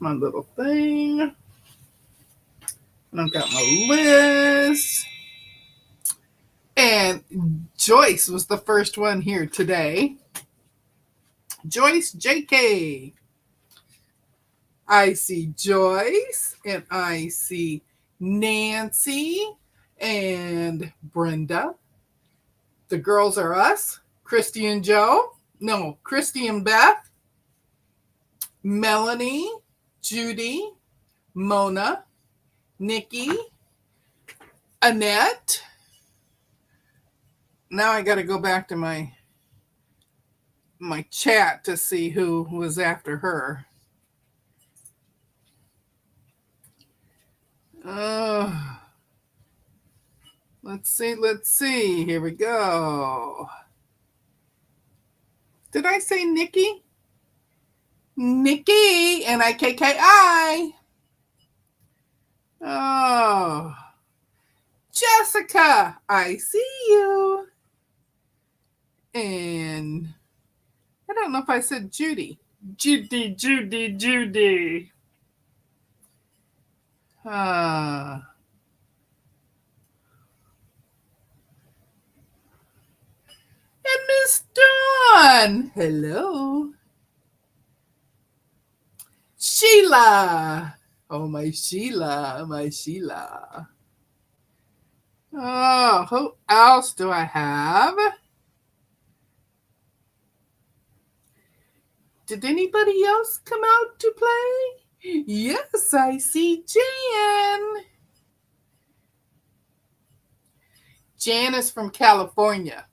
my little thing. And I've got my list. And Joyce was the first one here today. Joyce JK. I see Joyce and I see Nancy and Brenda. The girls are us. Christy and Joe. No, Christy and Beth. Melanie, Judy, Mona, Nikki, Annette. Now I got to go back to my chat to see who was after her. Let's see. Here we go. Did I say Nikki? Nikki, N-I-K-K-I. Oh. Jessica, I see you. And I don't know if I said Judy. Judy. And Miss Dawn. Hello. Sheila. Oh, my Sheila. Oh, who else do I have? Did anybody else come out to play? Yes, I see Jan. Jan is from California.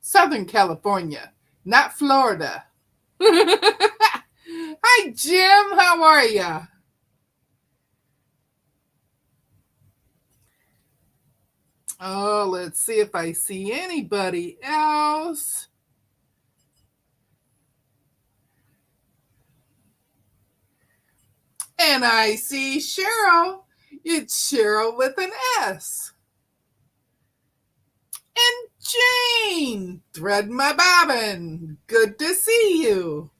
Southern California, not Florida. Hi, Jim. How are you? Oh, let's see if I see anybody else. And I see Cheryl. It's Cheryl with an S. And Jane, thread my bobbin. Good to see you.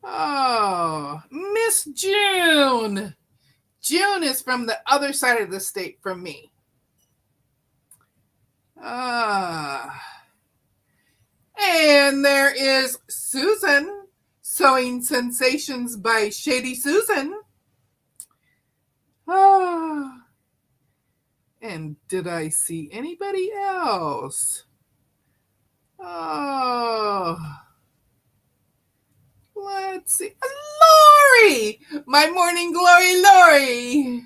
Oh, Miss June. June is from the other side of the state from me. And there is Susan, Sewing Sensations by Shady Susan. And did I see anybody else? Let's see. Lori! My morning glory, Lori!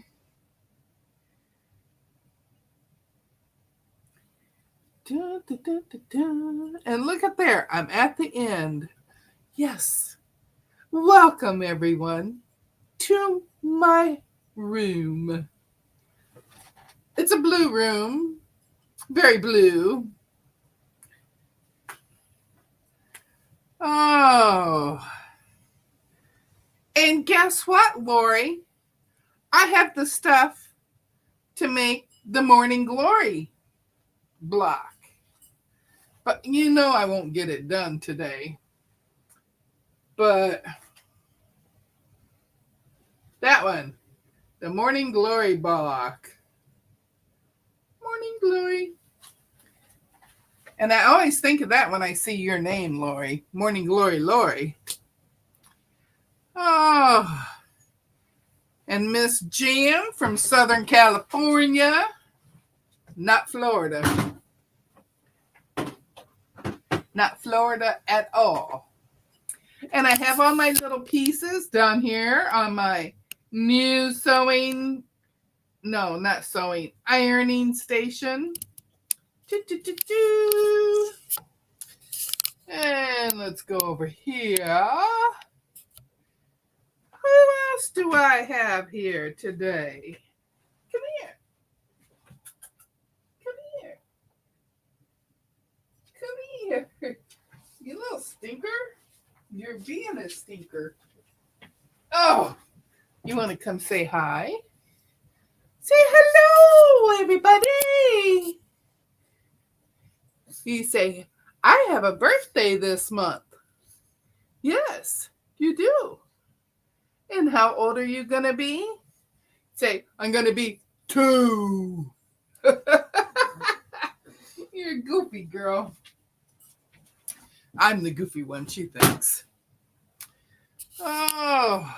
And look at there. I'm at the end. Yes. Welcome, everyone, to my room. It's a blue room. Very blue. Oh. And guess what, Lori? I have the stuff to make the morning glory block. But you know I won't get it done today. But that one, the morning glory block. Morning glory. And I always think of that when I see your name, Lori. Morning glory, Lori. Oh. And Miss Jim from Southern California. Not Florida. Not Florida at all. And I have all my little pieces down here on my new ironing station. And let's go over here. Who else do I have here today? Come here. You little stinker. You're being a stinker. Oh, you want to come say hi? Say hello, everybody. You say, I have a birthday this month. Yes, you do. And how old are you going to be? Say, I'm going to be 2. You're a goofy girl. I'm the goofy one, she thinks. Oh,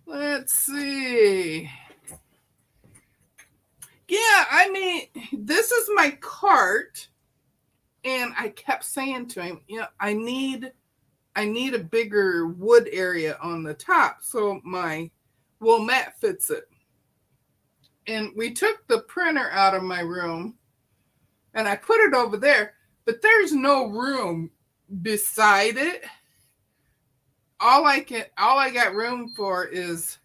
let's see. Yeah, I mean, this is my cart. And I kept saying to him, I need a bigger wood area on the top so my wool mat fits it. And we took the printer out of my room and I put it over there, but there's no room beside it. All I got room for is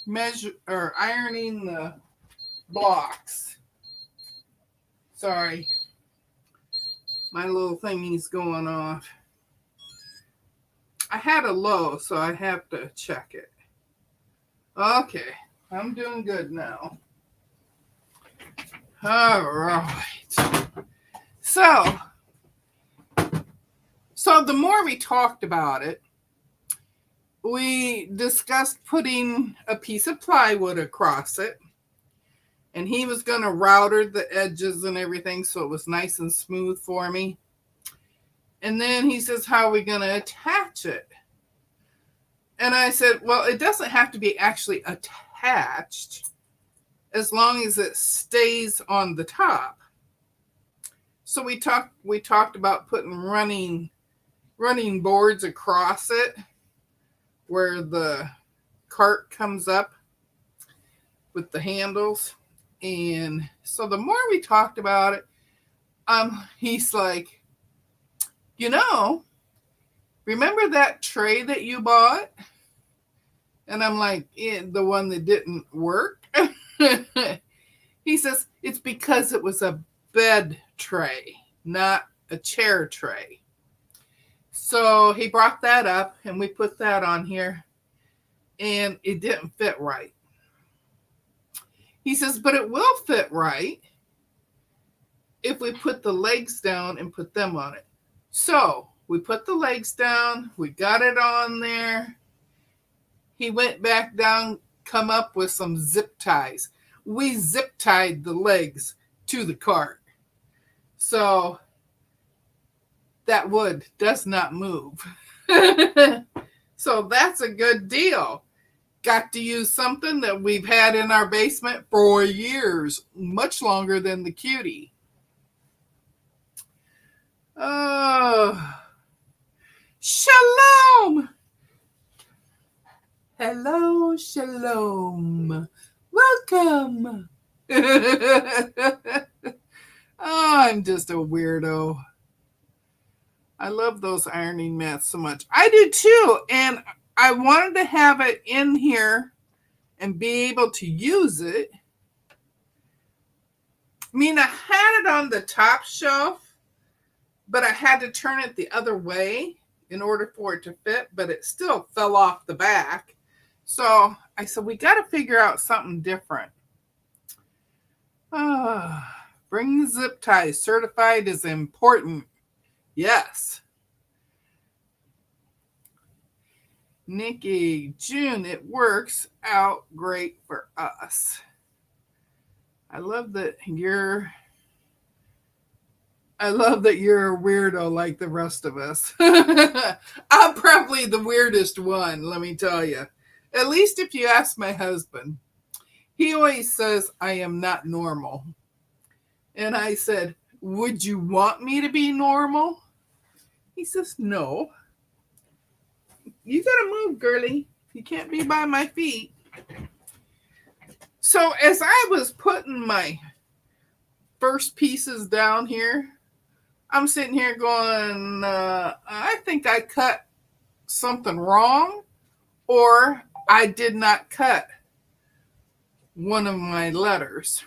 measure or ironing the blocks. Sorry. My little thingy's going off. I had a low, so I have to check it. Okay, I'm doing good now. All right. So the more we talked about it, we discussed putting a piece of plywood across it. And he was going to router the edges and everything so it was nice and smooth for me. And then he says, how are we going to attach it? And I said, well, it doesn't have to be actually attached as long as it stays on the top. So we talked about putting running boards across it where the cart comes up with the handles. And so the more we talked about it, he's like, remember that tray that you bought? And I'm like, the one that didn't work? He says, it's because it was a bed tray, not a chair tray. So he brought that up and we put that on here and it didn't fit right. He says, but it will fit right if we put the legs down and put them on it. So we put the legs down. We got it on there. He went back down, come up with some zip ties. We zip tied the legs to the cart. So that wood does not move. So that's a good deal. Got to use something that we've had in our basement for years, much longer than the cutie. Oh, shalom. Hello, shalom. Welcome. Oh, I'm just a weirdo. I love those ironing mats so much. I do too. And I wanted to have it in here and be able to use it. I mean, I had it on the top shelf, but I had to turn it the other way in order for it to fit, but it still fell off the back. So I said, we got to figure out something different. Bring the zip ties. Certified is important. Yes. Nikki, June, it works out great for us. I love that you're a weirdo like the rest of us. I'm probably the weirdest one, let me tell you. At least if you ask my husband. He always says I am not normal. And I said, would you want me to be normal? He says, no. You gotta move, girly. You can't be by my feet. So as I was putting my first pieces down here, I'm sitting here going, I think I cut something wrong, or I did not cut one of my letters.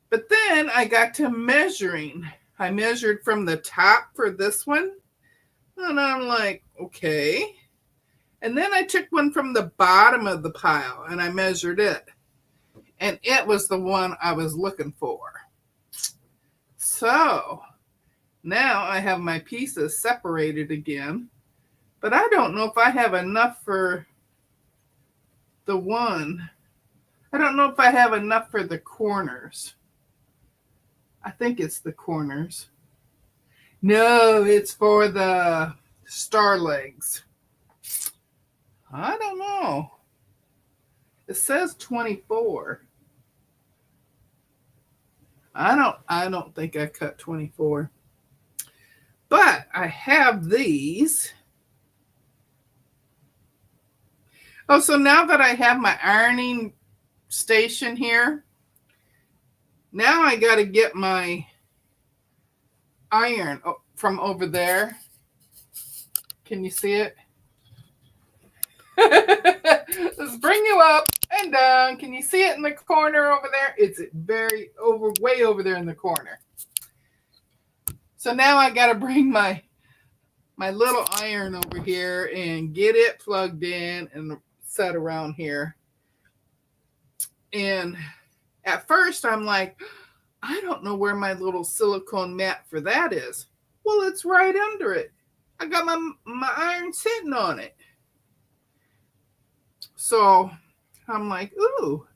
But then I got to measuring. I measured from the top for this one. And I'm like, okay. And then I took one from the bottom of the pile and I measured it. And it was the one I was looking for. So Now I have my pieces separated again, but I don't know if I have enough for the one. I don't know if I have enough for the corners. I think it's the corners. No, it's for the star legs. I don't know. It says 24. I don't think I cut 24. But I have these. Oh, so now that I have my ironing station here, now I got to get my iron from over there. Can you see it? Let's bring you up and down. Can you see it in the corner over there? It's way over there in the corner. So now I got to bring my little iron over here and get it plugged in and set around here. And at first I'm like, I don't know where my little silicone mat for that is. Well, it's right under it. I got my iron sitting on it. So I'm like, ooh.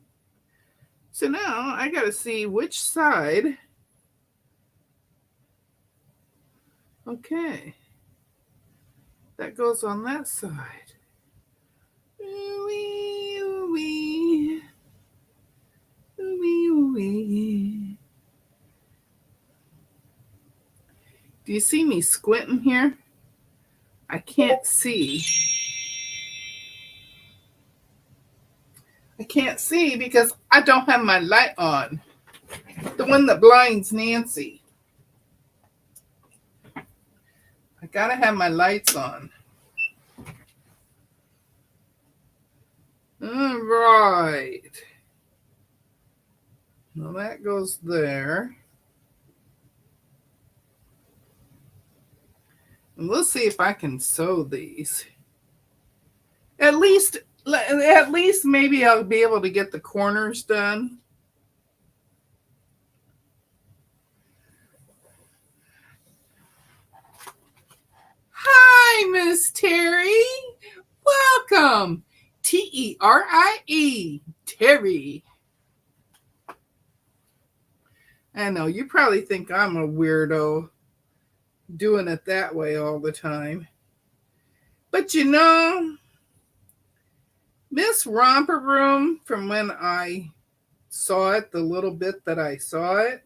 So now I got to see which side. Okay. That goes on that side. Ooh-wee, ooh-wee. Ooh-wee, ooh-wee. Do you see me squinting here? I can't see. I can't see because I don't have my light on. The one that blinds Nancy. I gotta have my lights on. All right. Well, that goes there. And we'll see if I can sew these. At least maybe I'll be able to get the corners done. Hi, Miss Terry. Welcome. Terie. Terry. I know, you probably think I'm a weirdo doing it that way all the time. But you know, Miss Romper Room, from when I saw it, the little bit that I saw it,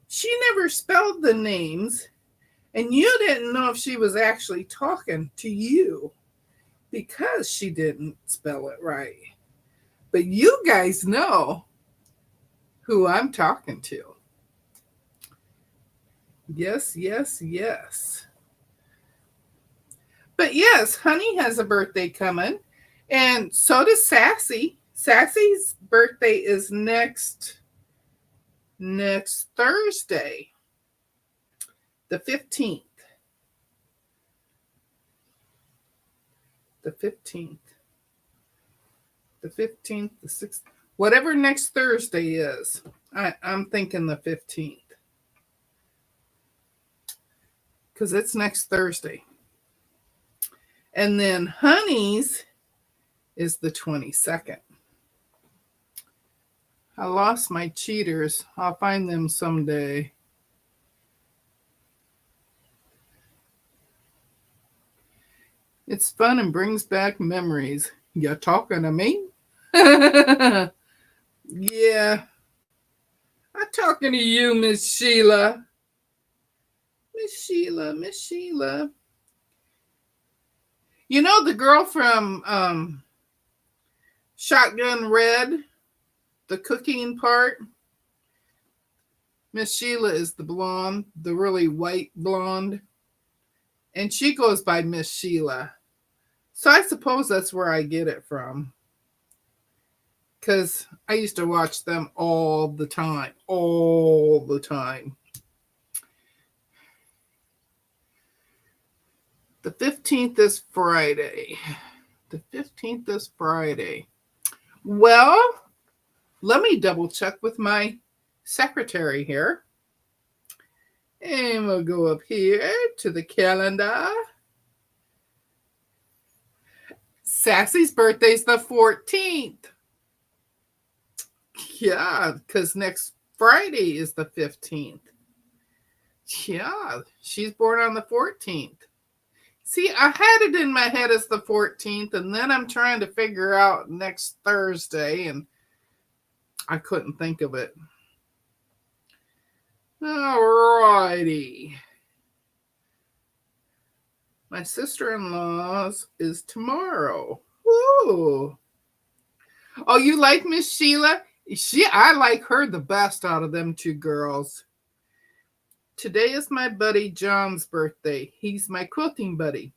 she never spelled the names, and you didn't know if she was actually talking to you because she didn't spell it right. But you guys know who I'm talking to. Yes, yes, yes. But yes, Honey has a birthday coming, and so does Sassy. Sassy's birthday is next Thursday, the 15th. The 15th. The 15th, the 16th. Whatever next Thursday is. I'm thinking the 15th. Because it's next Thursday. And then Honey's is the 22nd. I lost my cheaters. I'll find them someday. It's fun and brings back memories. You talking to me? Yeah. I'm talking to you, Miss Sheila. Miss Sheila. You know the girl from Shotgun Red, the cooking part? Miss Sheila is the blonde, the really white blonde. And she goes by Miss Sheila. So I suppose that's where I get it from. Because I used to watch them all the time. All the time. The 15th is Friday. The 15th is Friday. Well, let me double check with my secretary here. And we'll go up here to the calendar. Sassy's birthday's the 14th. Yeah, because next Friday is the 15th. Yeah, she's born on the 14th. See, I had it in my head as the 14th, and then I'm trying to figure out next Thursday, and I couldn't think of it. Alrighty. My sister-in-law's is tomorrow. Ooh. Oh, you like Miss Sheila? I like her the best out of them two girls. Today is my buddy John's birthday. He's my quilting buddy,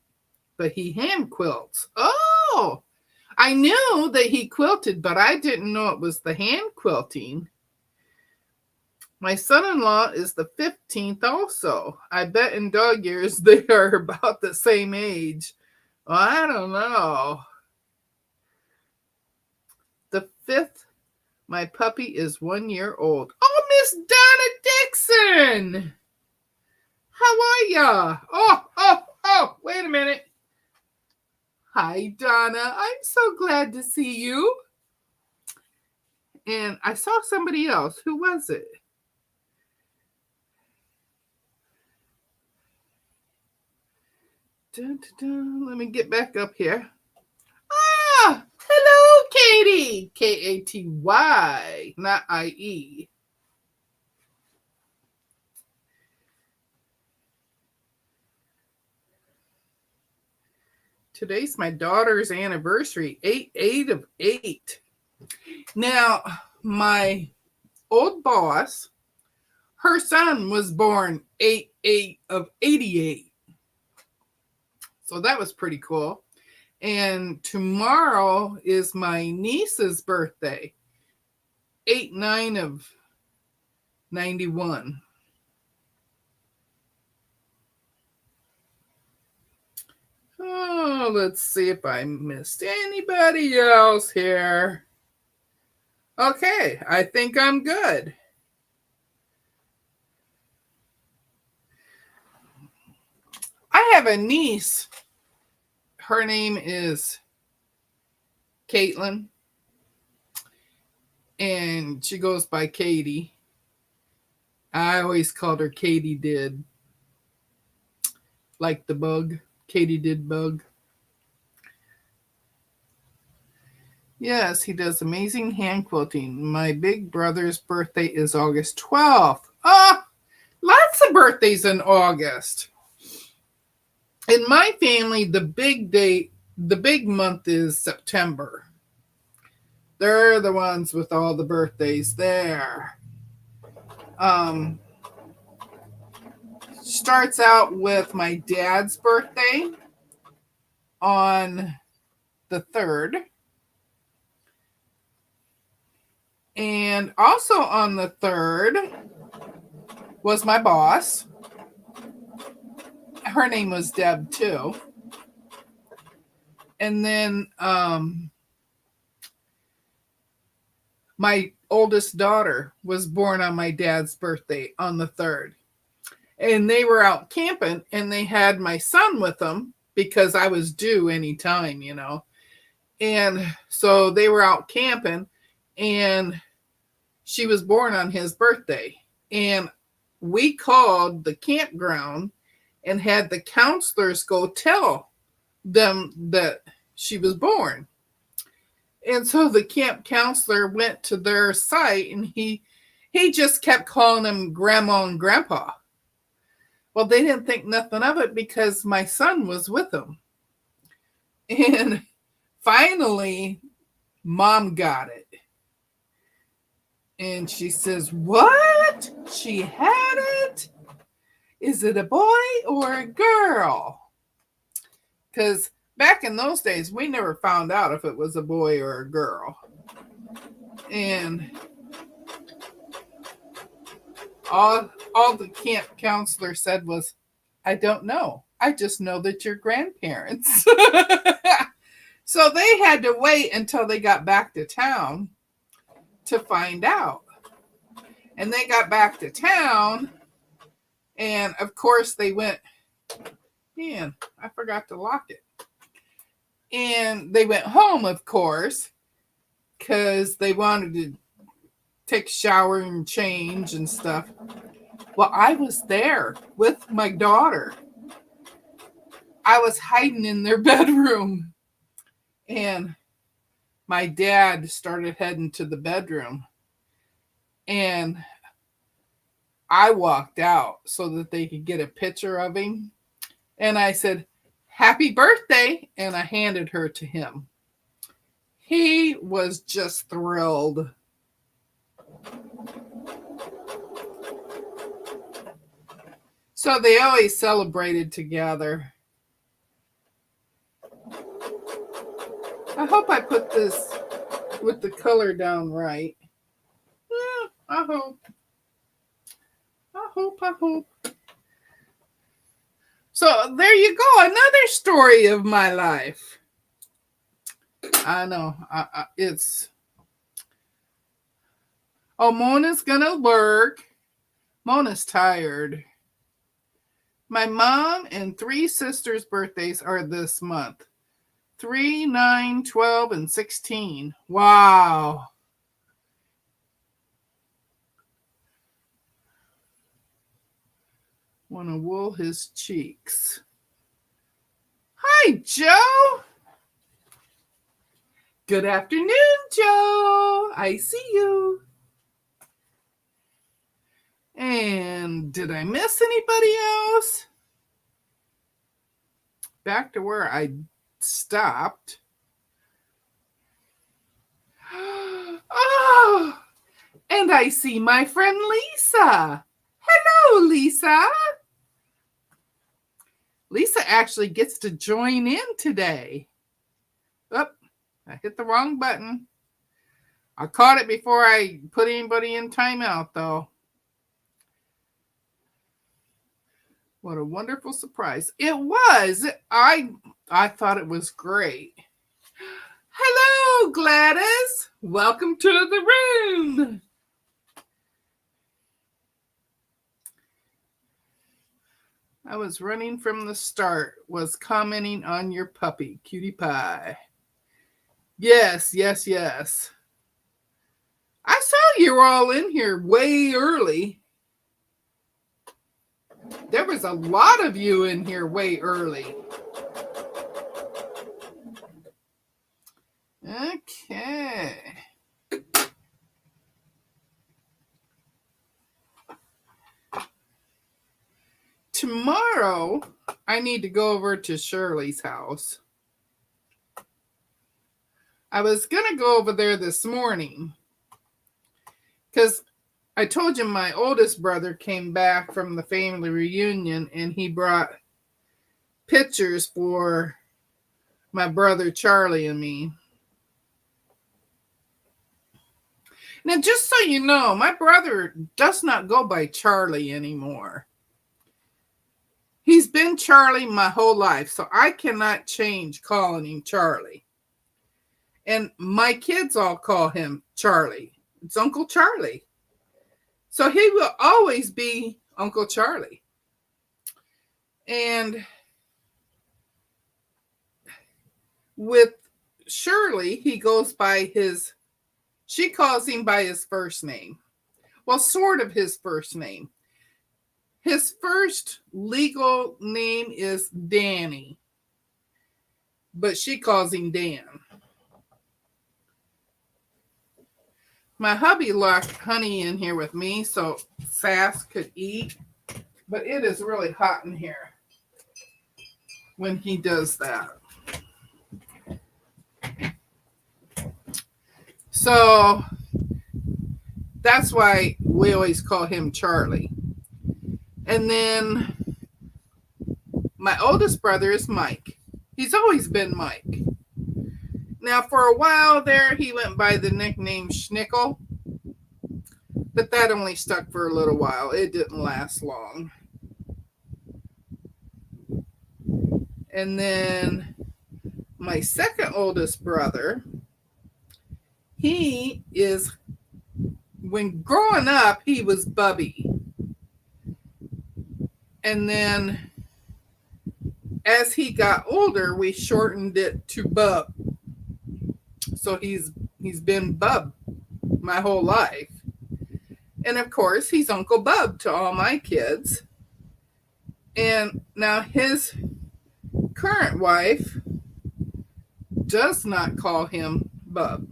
but he hand quilts. Oh, I knew that he quilted, but I didn't know it was the hand quilting. My son-in-law is the 15th also. I bet in dog years they are about the same age. Well, I don't know. The 5th, my puppy is 1 year old. Oh, Miss Donna Dixon! How are ya? Oh, wait a minute. Hi, Donna. I'm so glad to see you. And I saw somebody else. Who was it? Dun, dun, dun. Let me get back up here. Ah, hello, Katie. Katy, not IE. Today's my daughter's anniversary, 8 of 8. Now, my old boss, her son was born 8 of 88. So that was pretty cool. And tomorrow is my niece's birthday, 8/9 of 91. Oh, let's see if I missed anybody else here. Okay, I think I'm good. I have a niece. Her name is Caitlin, and she goes by Katie. I always called her Katie Did, like the bug. Katie Did bug. Yes, he does amazing hand quilting. My big brother's birthday is August 12th. Lots of birthdays in August. In my family, the big month is September. They're the ones with all the birthdays there. Starts out with my dad's birthday on the 3rd. And also on the 3rd was my boss. Her name was Deb too. And then my oldest daughter was born on my dad's birthday on the 3rd. And they were out camping, and they had my son with them because I was due anytime, you know. And so they were out camping, and she was born on his birthday. And we called the campground and had the counselors go tell them that she was born. And so the camp counselor went to their site, and he just kept calling them Grandma and Grandpa. Well, they didn't think nothing of it because my son was with them. And finally, Mom got it. And she says, "What? She had it? Is it a boy or a girl?" Because back in those days, we never found out if it was a boy or a girl. And all the camp counselor said was, "I don't know. I just know that you're grandparents." So they had to wait until they got back to town to find out. And they got back to town, And of course they went, man, I forgot to lock it. And they went home, of course, because they wanted to take a shower and change and stuff. Well, I was there with my daughter. I was hiding in their bedroom. And my dad started heading to the bedroom. And I walked out so that they could get a picture of him. And I said, "Happy birthday." And I handed her to him. He was just thrilled. So they always celebrated together. I hope I put this with the color down right. Yeah, I hope. I hope. So there you go. Another story of my life. I know. It's... Oh, Mona's gonna work. Mona's tired. My mom and 3 sisters' birthdays are this month. 3, 9, 12, and 16. Wow. Want to wool his cheeks. Hi, Joe. Good afternoon, Joe. I see you. And did I miss anybody else? Back to where I stopped. Oh, and I see my friend Lisa. Hello, Lisa. Lisa actually gets to join in today. Oh, I hit the wrong button. I caught it before I put anybody in timeout, though. What a wonderful surprise. It was. I thought it was great. Hello, Gladys. Welcome to the room. I was running from the start, was commenting on your puppy, Cutie Pie. Yes. I saw you were all in here way early. There was a lot of you in here way early. Okay. Tomorrow, I need to go over to Shirley's house. I was going to go over there this morning because I told you my oldest brother came back from the family reunion and he brought pictures for my brother Charlie and me. Now, just so you know, my brother does not go by Charlie anymore. He's been Charlie my whole life, so I cannot change calling him Charlie. And my kids all call him Charlie. It's Uncle Charlie. So he will always be Uncle Charlie. And with Shirley, he goes by she calls him by his first name. Well, sort of his first name. His first legal name is Danny, but she calls him Dan. My hubby locked Honey in here with me so Sass could eat, but it is really hot in here when he does that. So that's why we always call him Charlie. And then my oldest brother is Mike. He's always been Mike. Now, for a while there, he went by the nickname Schnickel, but that only stuck for a little while. It didn't last long. And then my second oldest brother, when growing up, he was Bubby. And then as he got older, we shortened it to Bub. So he's been Bub my whole life. And of course, he's Uncle Bub to all my kids. And now his current wife does not call him Bub.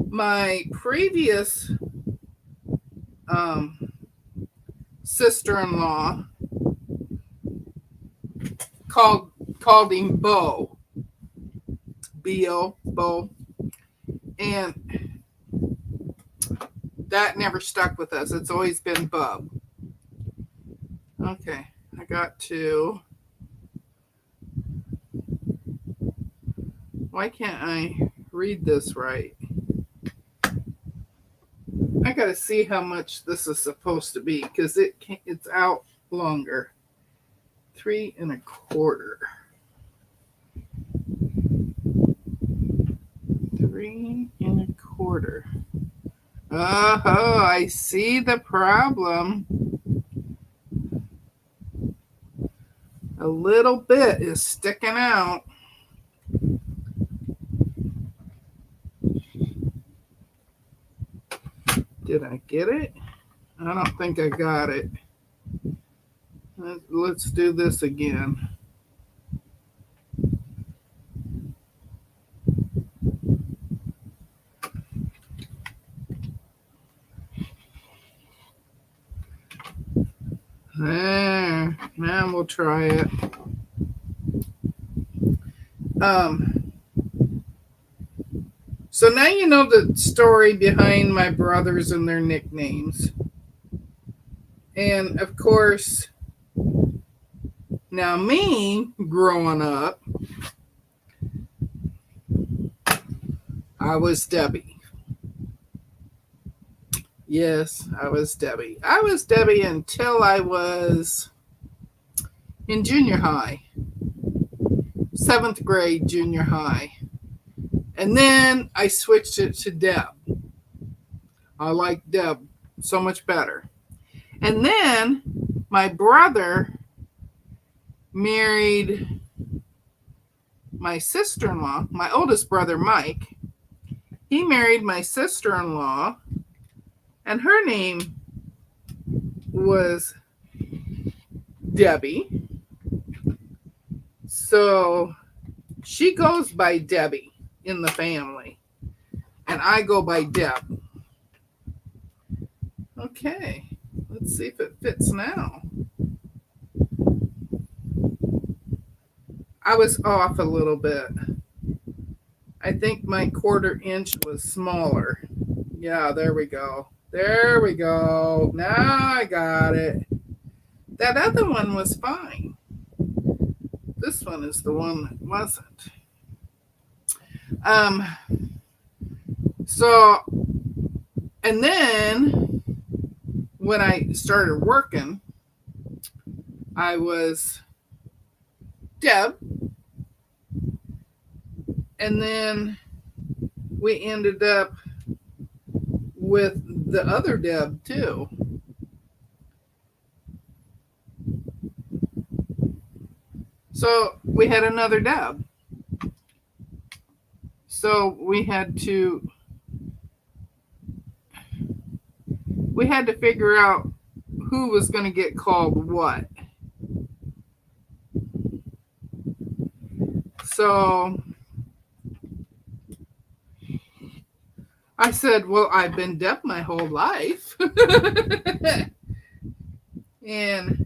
My previous sister-in-law called him Bo. B-O, Bo. And that never stuck with us. It's always been Bub. Okay, I got to... Why can't I read this right? I got to see how much this is supposed to be because it's out longer. 3 1/4. 3 1/4. Oh, I see the problem. A little bit is sticking out. Did I get it? I don't think I got it. Let's do this again. There. Now we'll try it. So now you know the story behind my brothers and their nicknames. And of course, now me growing up, I was Debbie. Yes, I was Debbie. I was Debbie until I was in junior high, 7th grade junior high. And then I switched it to Deb. I like Deb so much better. And then my brother married my sister-in-law, my oldest brother, Mike. He married my sister-in-law, and her name was Debbie. So she goes by Debbie in the family, and I go by Deb. Okay, let's see if it fits now. I was off a little bit. I think my 1/4 inch was smaller. Yeah, there we go. There we go. Now I got it. That other one was fine. This one is the one that wasn't. So, and then when I started working, I was Deb. And then we ended up with the other Deb too. So we had another Deb. So we had to figure out who was going to get called what. So I said, well, I've been Deb my whole life. And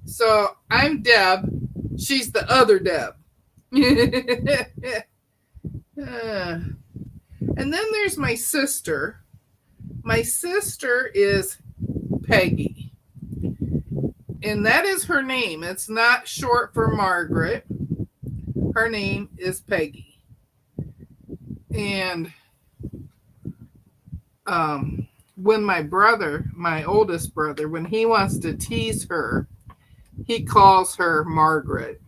so I'm Deb. She's the other Deb. And then there's my sister. My sister is Peggy. And that is her name. It's not short for Margaret. Her name is Peggy. And when my brother, my oldest brother, when he wants to tease her, he calls her Margaret.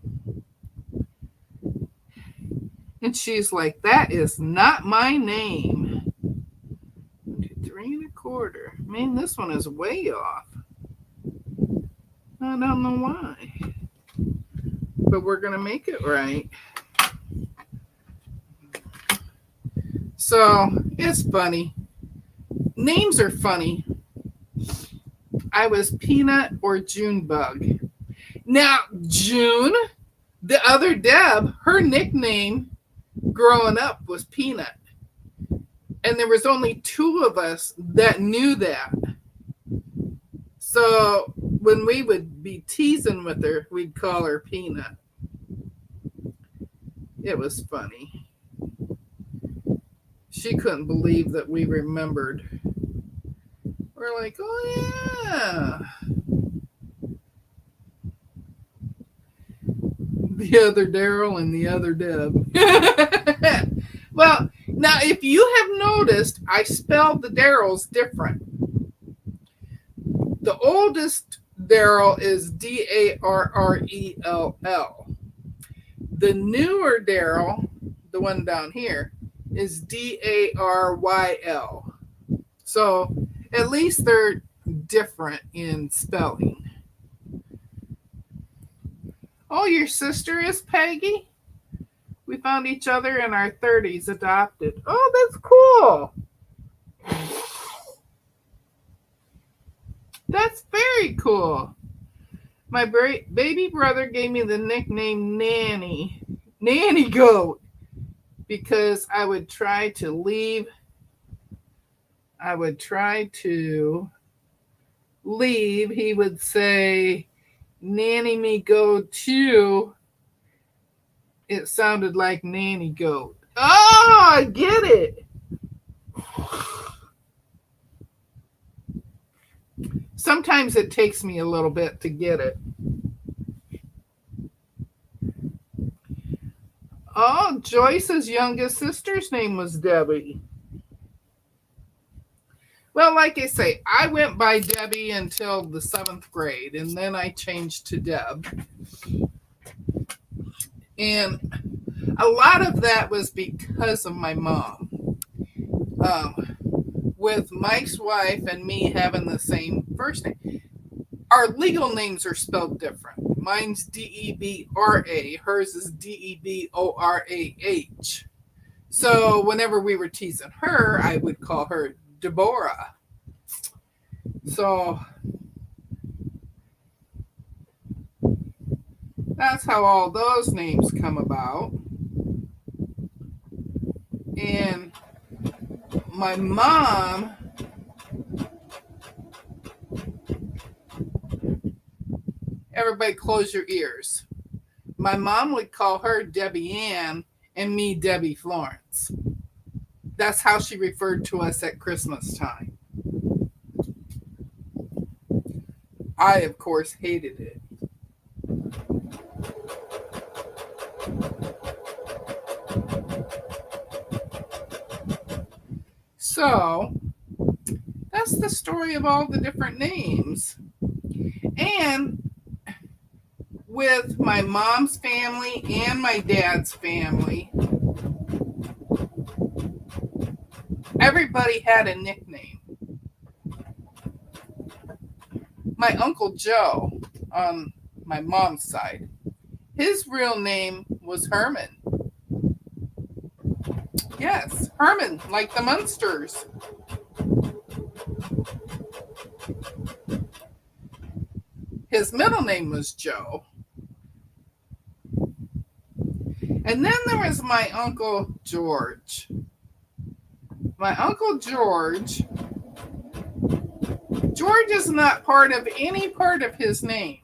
And she's like, that is not my name. 3 1/4. Man, this one is way off. I don't know why. But we're going to make it right. So, it's funny. Names are funny. I was Peanut or Junebug. Now, June, the other Deb, her nickname growing up was Peanut. And there was only 2 of us that knew that. So when we would be teasing with her, we'd call her Peanut. It was funny. She couldn't believe that we remembered. We're like, oh yeah. The other Daryl and the other Deb. Well, now if you have noticed, I spelled the Daryls different. The oldest Daryl is Darrell. The newer Daryl, the one down here, is Dayl. So at least they're different in spelling. Oh, your sister is Peggy? We found each other in our 30s, adopted. Oh, that's cool. That's very cool. My baby brother gave me the nickname Nanny Goat, because I would try to leave. He would say, Nanny me go too. It sounded like Nanny Goat. Oh, I get it. Sometimes it takes me a little bit to get it. Oh, Joyce's youngest sister's name was Debbie. Well, like I say, I went by Debbie until the 7th grade, and then I changed to Deb. And a lot of that was because of my mom. With Mike's wife and me having the same first name, our legal names are spelled different. Mine's Debra, hers is Deborah. So whenever we were teasing her, I would call her Deborah. So that's how all those names come about. And my mom, everybody close your ears. My mom would call her Debbie Ann and me Debbie Florence. That's how she referred to us at Christmas time. I, of course, hated it. So, that's the story of all the different names. And with my mom's family and my dad's family, everybody had a nickname. My Uncle Joe, on my mom's side, his real name was Herman. Yes, Herman, like the Munsters. His middle name was Joe. And then there was my Uncle George. My Uncle George is not part of any part of his name.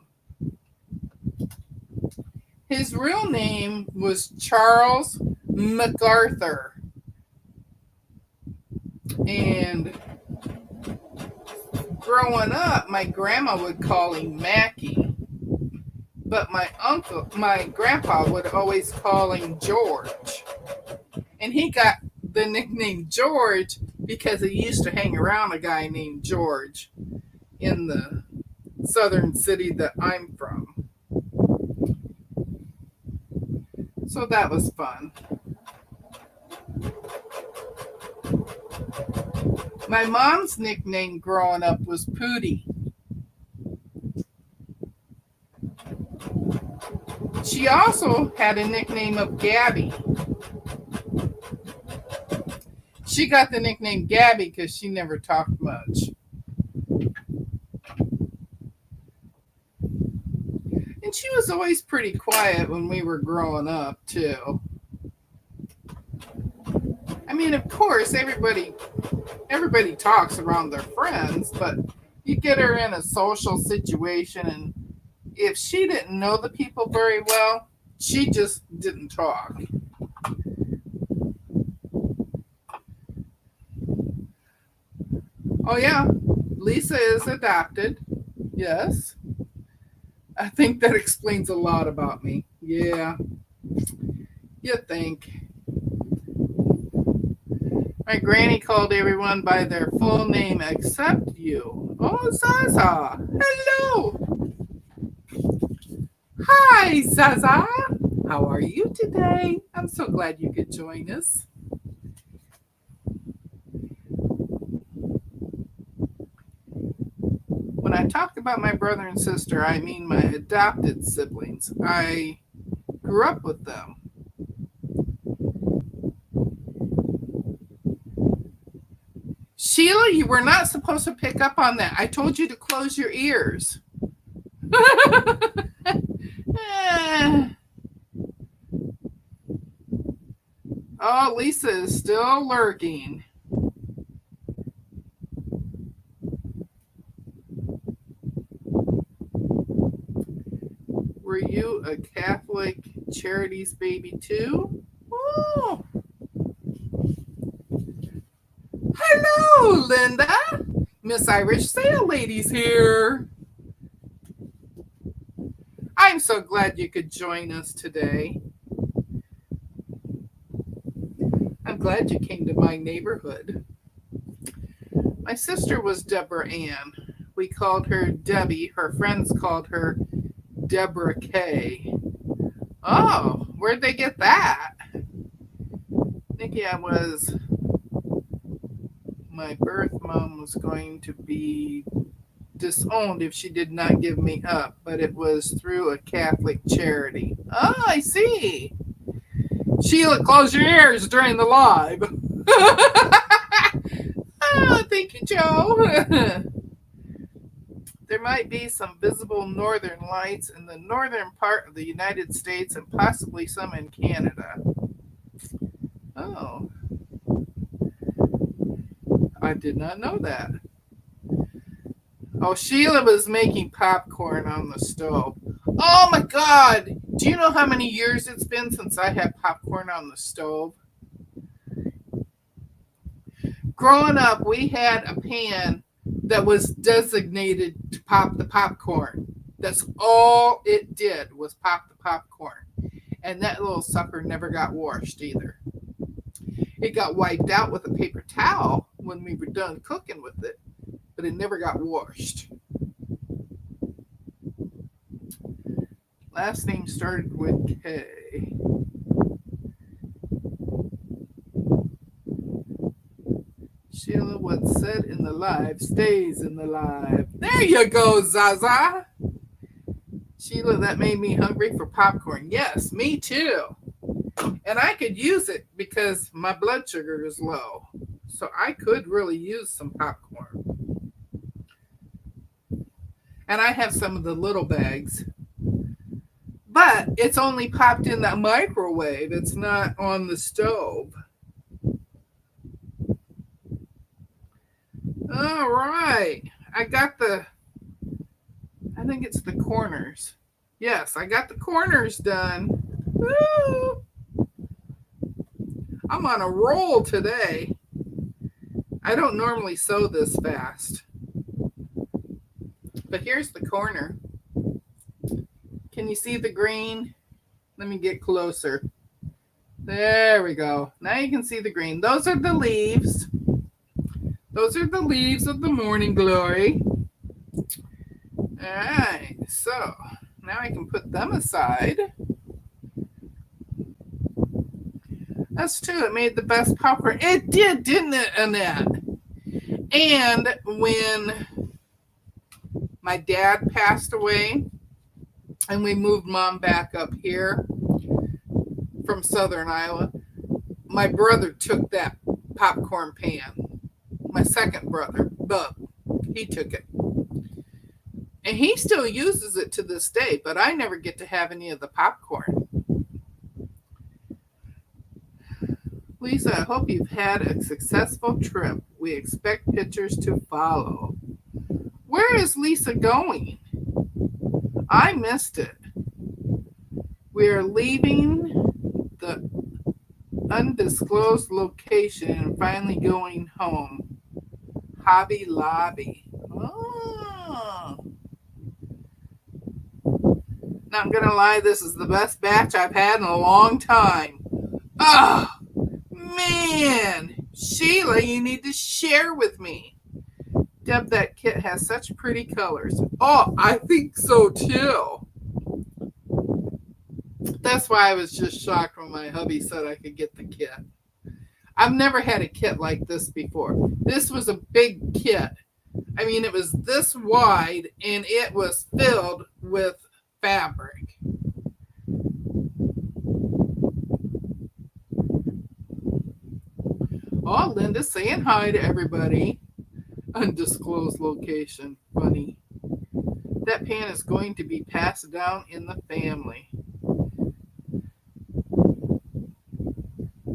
His real name was Charles MacArthur. And growing up, my grandma would call him Mackie. But my grandpa would always call him George. And he got the nickname George because he used to hang around a guy named George in the southern city that I'm from. So that was fun. My mom's nickname growing up was Pootie. She also had a nickname of Gabby. She got the nickname Gabby because she never talked much. And she was always pretty quiet when we were growing up, too. I mean, of course, everybody talks around their friends, but you get her in a social situation, and if she didn't know the people very well, she just didn't talk. Oh, yeah, Lisa is adopted. Yes. I think that explains a lot about me. Yeah, you think. My granny called everyone by their full name except you. Oh, Zaza. Hello. Hi, Zaza. How are you today? I'm so glad you could join us. When I talk about my brother and sister, I mean my adopted siblings. I grew up with them. Sheila, you were not supposed to pick up on that. I told you to close your ears. Oh, Lisa is still lurking. Were you a Catholic Charities baby too? Oh. Hello, Linda. Miss Irish Sail Lady's here. I'm so glad you could join us today. I'm glad you came to my neighborhood. My sister was Deborah Ann. We called her Debbie. Her friends called her Deborah K. Oh, where'd they get that? Nikki, my birth mom was going to be disowned if she did not give me up, but it was through a Catholic charity. Oh, I see. Sheila, close your ears during the live. Oh, thank you, Joe. There might be some visible northern lights in the northern part of the United States and possibly some in Canada. Oh, I did not know that. Oh, Sheila was making popcorn on the stove. Oh my God! Do you know how many years it's been since I had popcorn on the stove? Growing up, we had a pan that was designated to pop the popcorn. That's all it did was pop the popcorn. And that little sucker never got washed either. It got wiped out with a paper towel when we were done cooking with it, but it never got washed. Last name started with K. Sheila, what's said in the live stays in the live. There you go, Zaza. Sheila, that made me hungry for popcorn. Yes, me too. And I could use it because my blood sugar is low. So I could really use some popcorn. And I have some of the little bags. But it's only popped in the microwave. It's not on the stove. All right. I think it's the corners. Yes, I got the corners done. Woo! I'm on a roll today. I don't normally sew this fast. But here's the corner. Can you see the green? Let me get closer. There we go. Now you can see the green. Those are the leaves. Those are the leaves of the morning glory. All right, so now I can put them aside. That's true. It made the best popcorn. It did, didn't it, Annette? And when my dad passed away, and we moved Mom back up here from Southern Iowa, my brother took that popcorn pan. My second brother, Bub, he took it. And he still uses it to this day, but I never get to have any of the popcorn. Lisa, I hope you've had a successful trip. We expect pictures to follow. Where is Lisa going? I missed it. We are leaving the undisclosed location and finally going home. Hobby Lobby. Oh. Not gonna lie, this is the best batch I've had in a long time. Oh, man. Sheila, you need to share with me. Deb, that kit has such pretty colors. Oh, I think so too. That's why I was just shocked when my hubby said I could get the kit. I've never had a kit like this before. This was a big kit. I mean, it was this wide and it was filled with fabric. Oh, Linda's saying hi to everybody. Undisclosed location. Funny. That pan is going to be passed down in the family.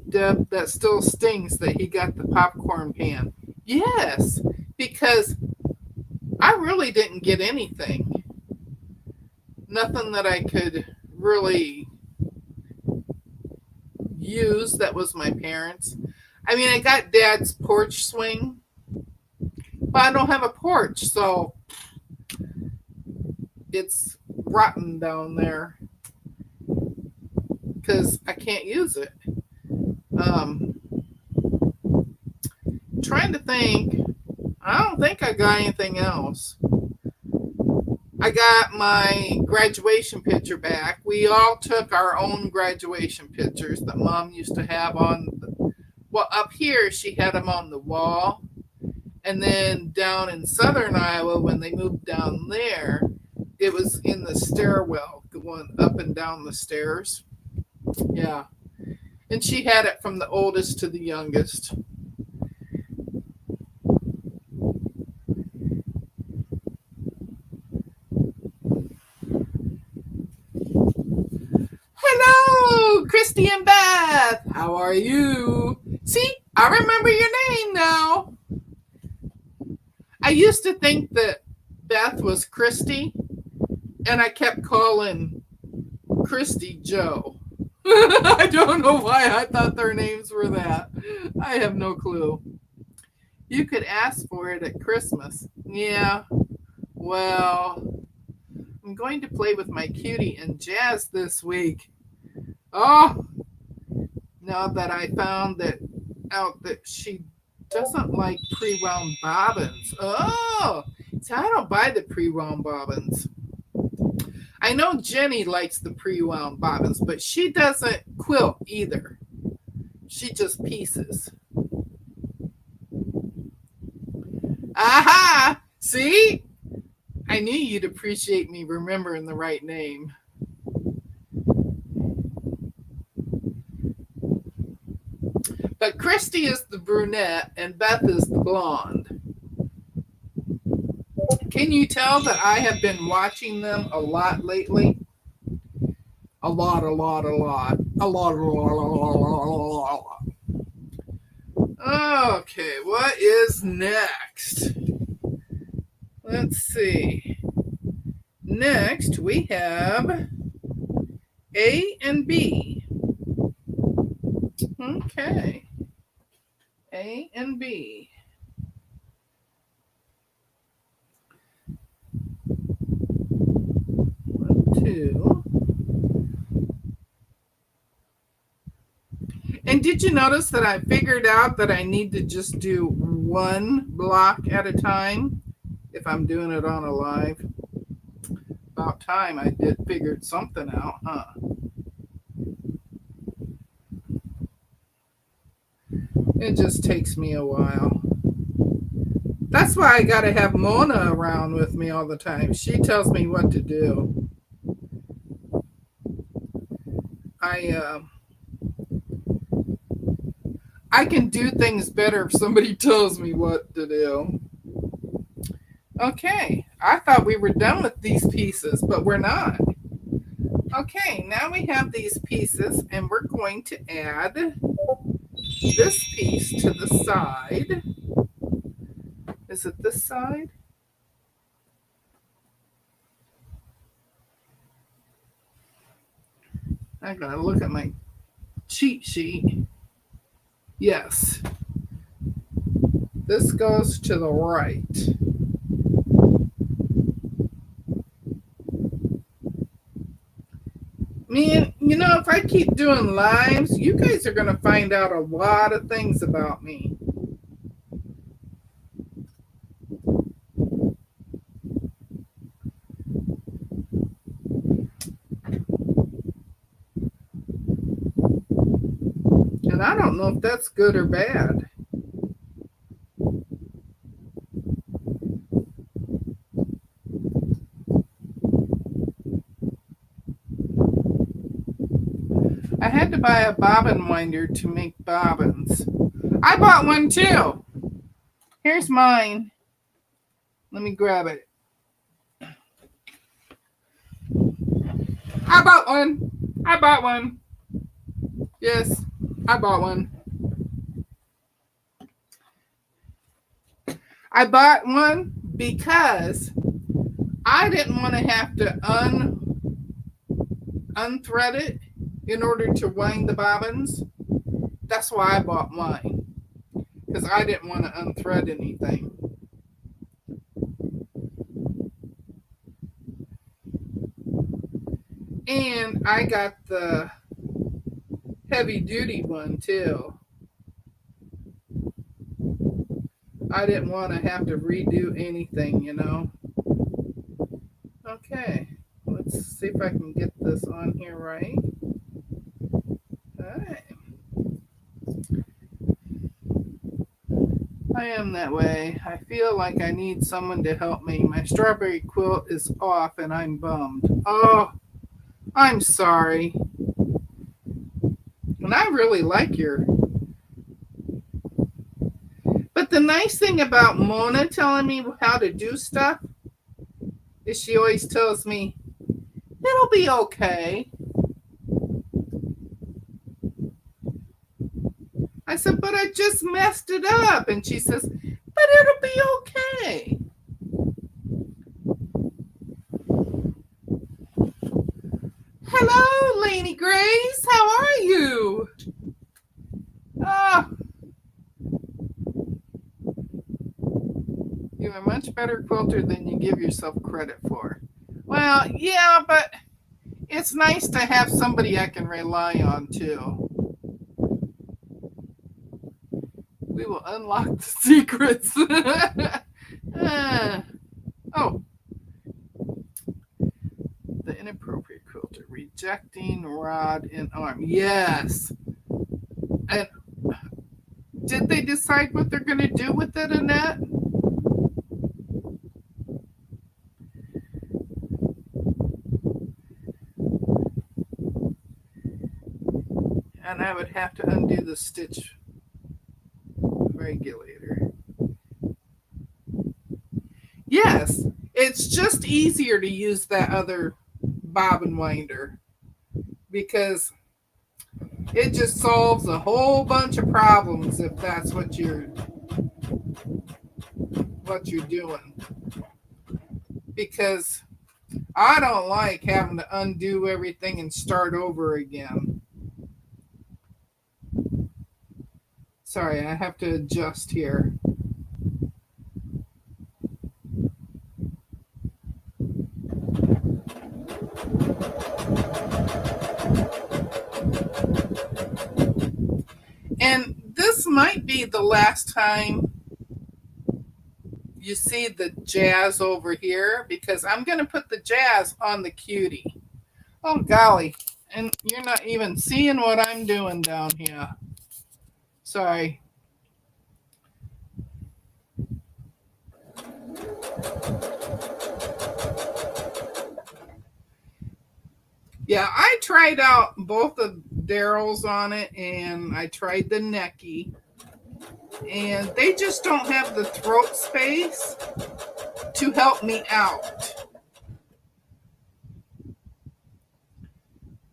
Deb, that still stings that he got the popcorn pan. Yes, because I really didn't get anything. Nothing that I could really use that was my parents'. I mean, I got Dad's porch swing, but I don't have a porch, so it's rotten down there because I can't use it. Trying to think. I don't think I got anything else. I got my graduation picture back. We all took our own graduation pictures that Mom used to have on. Well, up here she had them on the wall. And then down in Southern Iowa, when they moved down there, it was in the stairwell, going up and down the stairs. Yeah. And she had it from the oldest to the youngest. Hello, Christy and Beth. How are you? See, I remember your name now. I used to think that Beth was Christy, and I kept calling Christy Joe. I don't know why I thought their names were that. I have no clue. You could ask for it at Christmas. Yeah, well, I'm going to play with my cutie and Jazz this week. Oh, now that I found out that she doesn't like pre-wound bobbins. Oh, so I don't buy the pre-wound bobbins. I know Jenny likes the pre-wound bobbins, but she doesn't quilt either. She just pieces. Aha! See? I knew you'd appreciate me remembering the right name. But Christy is the brunette and Beth is the blonde. Can you tell that I have been watching them a lot lately? A lot. Okay, what is next? Let's see. Next, we have A and B. Okay. A and B. One, two. And did you notice that I figured out that I need to just do one block at a time if I'm doing it on a live? About time I figured something out, huh? It just takes me a while. That's why I gotta have Mona around with me all the time. She tells me what to do. I can do things better if somebody tells me what to do. Okay, I thought we were done with these pieces, but we're not. Okay, now we have these pieces, and we're going to add this piece to the side. Is it this side? I gotta look at my cheat sheet. Yes, this goes to the right. Man, you know, if I keep doing lives, you guys are gonna find out a lot of things about me. And I don't know if that's good or bad. I had to buy a bobbin winder to make bobbins. I bought one too. Here's mine. Let me grab it. I bought one. I bought one. Yes, I bought one. I bought one because I didn't want to have to unthread it in order to wind the bobbins. That's why I bought mine, because I didn't want to unthread anything. And I got the heavy duty one too. I didn't want to have to redo anything, you know. Okay, let's see if I can get this on here right. All right. I am that way. I feel like I need someone to help me. My strawberry quilt is off and I'm bummed. Oh, I'm sorry. And I really like your. But the nice thing about Mona telling me how to do stuff is she always tells me, it'll be okay. I said, but I just messed it up. And she says, but it'll be okay. Hello, Lady Grace. How are you? Oh, you're a much better quilter than you give yourself credit for. Well, yeah, but it's nice to have somebody I can rely on too. We will unlock the secrets. Oh, the inappropriate quilter, rejecting rod and arm. Yes. And did they decide what they're going to do with it, Annette? And I would have to undo the stitch regulator. Yes, it's just easier to use that other bobbin winder because it just solves a whole bunch of problems if that's what you're doing. Because I don't like having to undo everything and start over again. Sorry, I have to adjust here. And this might be the last time you see the jazz over here because I'm going to put the jazz on the cutie. Oh, golly. And you're not even seeing what I'm doing down here. Sorry. Yeah, I tried out both of Daryl's on it, and I tried the Necky, and they just don't have the throat space to help me out.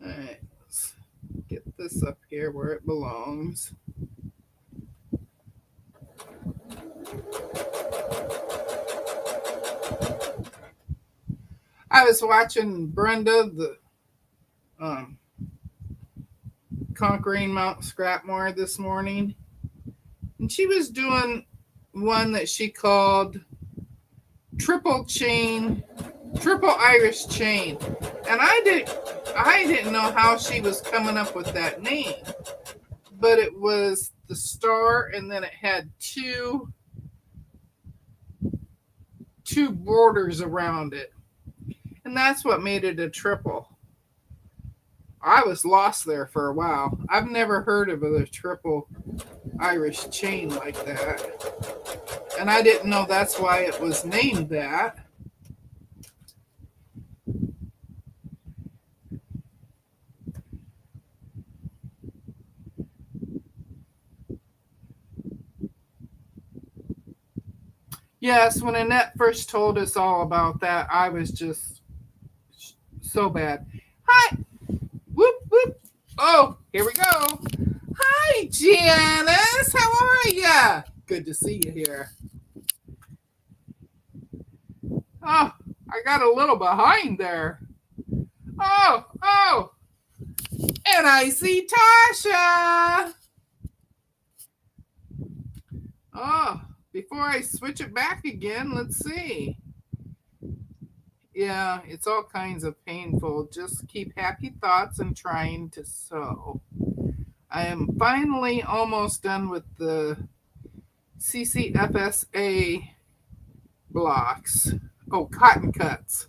All right, let's get this up here where it belongs. I was watching Brenda, the um, Conquering Mount Scrapmore this morning, and she was doing one that she called triple chain, triple Irish chain, and I didn't know how she was coming up with that name, but it was the star, and then it had two borders around it, and that's what made it a triple. I was lost there for a while. I've never heard of a triple Irish chain like that. And I didn't know that's why it was named that. Yes, when Annette first told us all about that, I was just so bad. Hi. Whoop, whoop. Oh, here we go. Hi, Janice. How are you? Good to see you here. Oh, I got a little behind there. Oh. And I see Tasha. Oh, before I switch it back again, let's see. Yeah, it's all kinds of painful. Just keep happy thoughts and trying to sew. I am finally almost done with the CCFSA blocks. Oh, cotton cuts.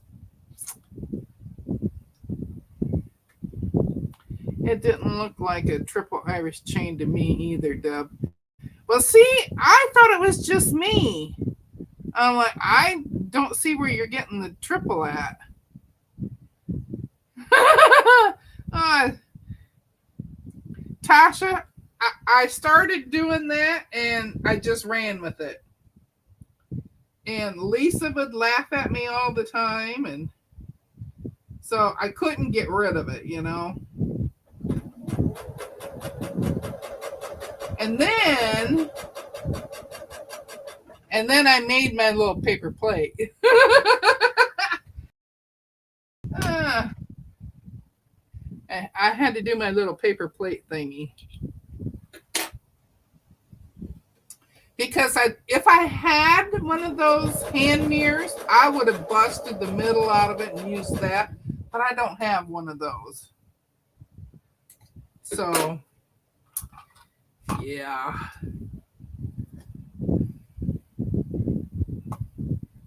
It didn't look like a triple Irish chain to me either, Deb. Well, see, I thought it was just me. I'm like, I don't see where you're getting the triple at. Tasha, I started doing that and I just ran with it. And Lisa would laugh at me all the time, and so I couldn't get rid of it, you know. And then I made my little paper plate. I had to do my little paper plate thingy. Because if I had one of those hand mirrors, I would have busted the middle out of it and used that. But I don't have one of those. So, yeah.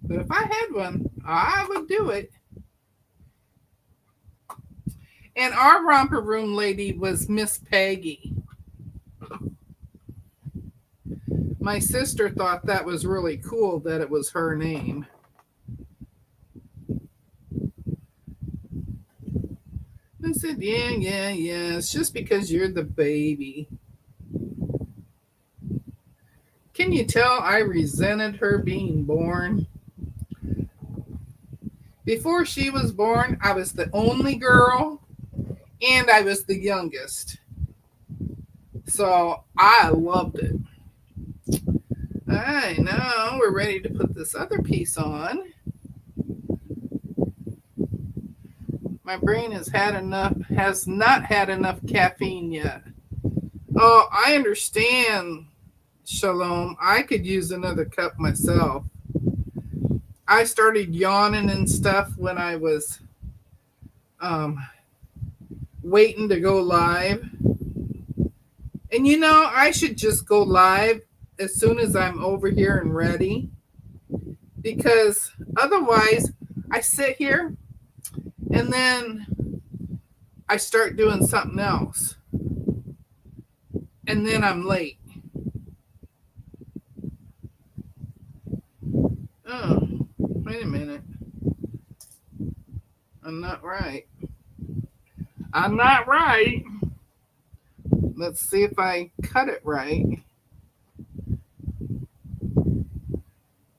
But if I had one, I would do it. And our romper room lady was Miss Peggy. My sister thought that was really cool that it was her name. I said, yeah. It's just because you're the baby. Can you tell I resented her being born? Before she was born, I was the only girl and I was the youngest. So I loved it. All right, now we're ready to put this other piece on. My brain has not had enough caffeine yet. Oh, I understand, Shalom. I could use another cup myself. I started yawning and stuff when I was waiting to go live. And you know, I should just go live as soon as I'm over here and ready. Because otherwise, I sit here and then I start doing something else. And then I'm late. Oh, wait a minute. I'm not right. I'm not right. Let's see if I cut it right.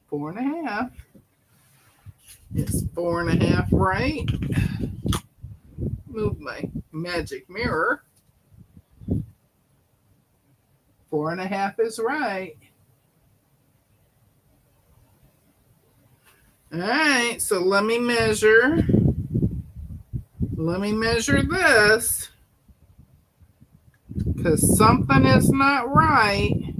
4.5. It's 4.5 right. Move my magic mirror. 4.5 is right. All right, so let me measure. Let me measure this, because something is not right.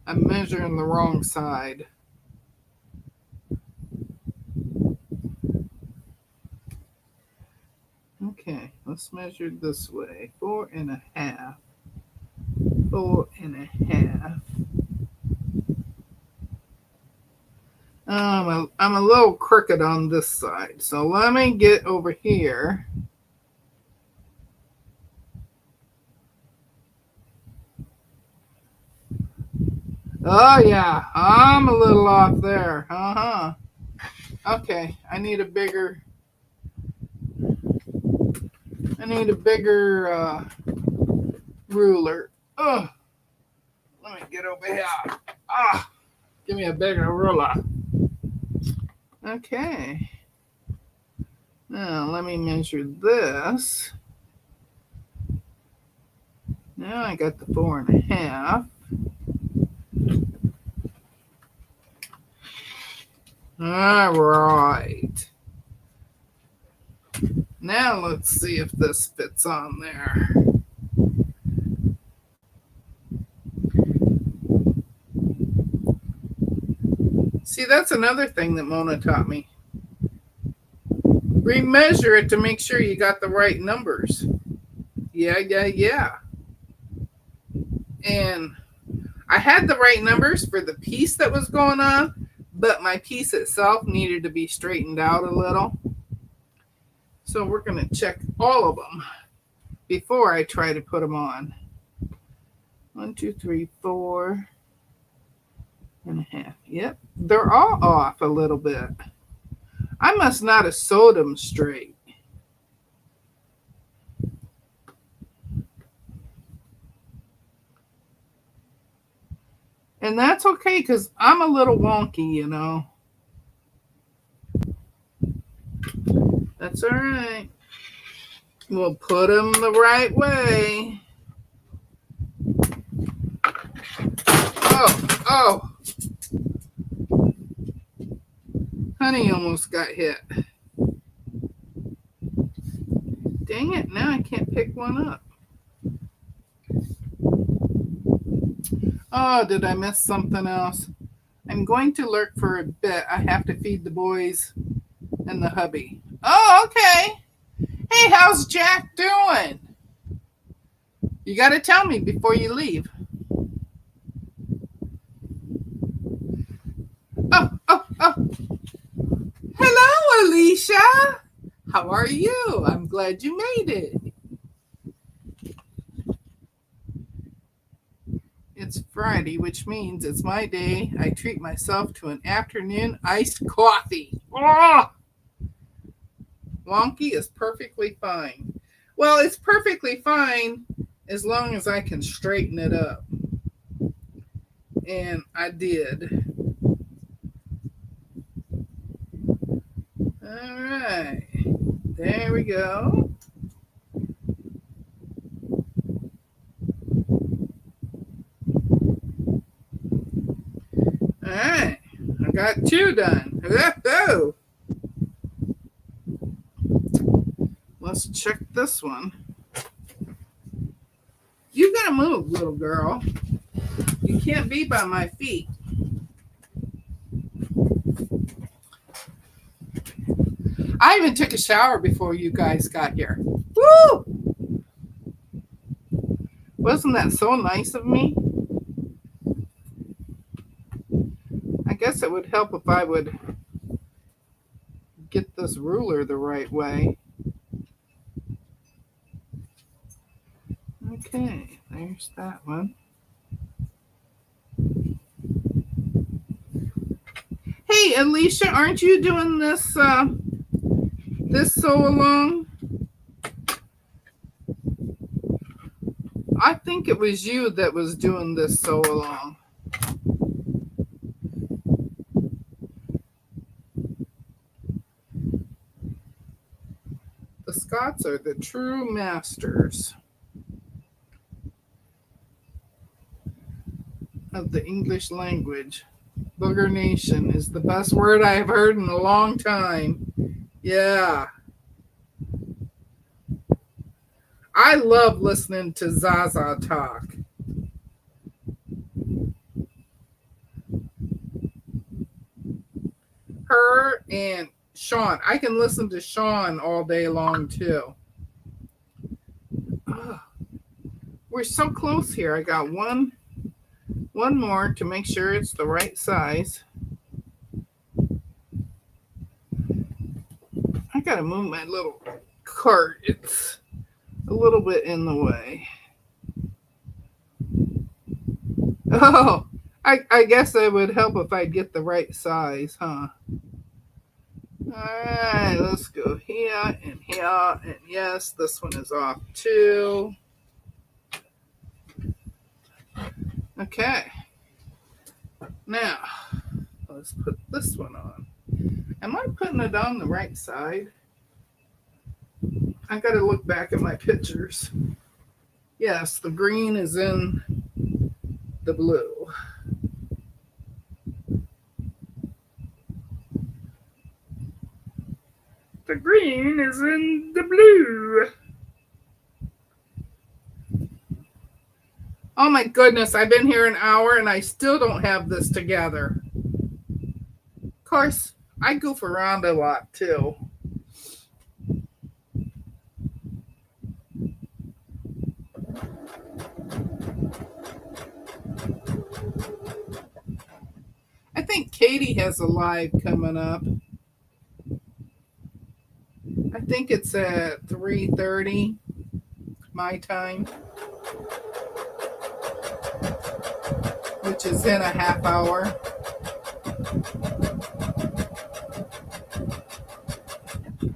I'm measuring the wrong side. Okay, let's measure this way. 4.5. 4.5. I'm a little crooked on this side, so let me get over here. Oh yeah, I'm a little off there. Okay, I need a bigger ruler. Oh, let me get over here. Give me a bigger ruler. Okay. Now let me measure this. Now I got the 4.5. All right. Now let's see if this fits on there. See, that's another thing that Mona taught me. Remeasure it to make sure you got the right numbers. Yeah. And I had the right numbers for the piece that was going on, but my piece itself needed to be straightened out a little. So we're going to check all of them before I try to put them on. 1, 2, 3, 4.5. Yep, they're all off a little bit. I must not have sewed them straight. And that's okay, because I'm a little wonky, you know. That's all right. We'll put them the right way. Oh. Honey almost got hit. Dang it, now I can't pick one up. Oh, did I miss something else? I'm going to lurk for a bit. I have to feed the boys and the hubby. Oh, okay. Hey, how's Jack doing? You got to tell me before you leave. Oh. Hello, Alicia. How are you? I'm glad you made it. It's Friday, which means it's my day. I treat myself to an afternoon iced coffee. Oh! Wonky is perfectly fine. Well, it's perfectly fine as long as I can straighten it up. And I did. All right. There we go. All right. I got 2 done. Oh. Let's check this one. You gotta move, little girl. You can't be by my feet. I even took a shower before you guys got here. Woo! Wasn't that so nice of me? I guess it would help if I would get this ruler the right way. Okay, there's that one. Hey, Alicia, aren't you doing this this sew along? I think it was you that was doing this sew along. The Scots are the true masters of the English language. Booger Nation is the best word I've heard in a long time. Yeah. I love listening to Zaza talk. Her and Sean. I can listen to Sean all day long too. Oh, we're so close here. I got one more to make sure it's the right size. I gotta move my little cart. It's a little bit in the way. Oh, I guess it would help if I get the right size, huh? Alright, let's go here and here. And yes, this one is off too. Okay. Now, let's put this one on. Am I putting it on the right side? I gotta look back at my pictures. Yes, the green is in the blue. The green is in the blue. Oh my goodness, I've been here an hour and I still don't have this together. Of course, I goof around a lot too. I think Katie has a live coming up. I think it's at 3:30 my time, which is in a half hour.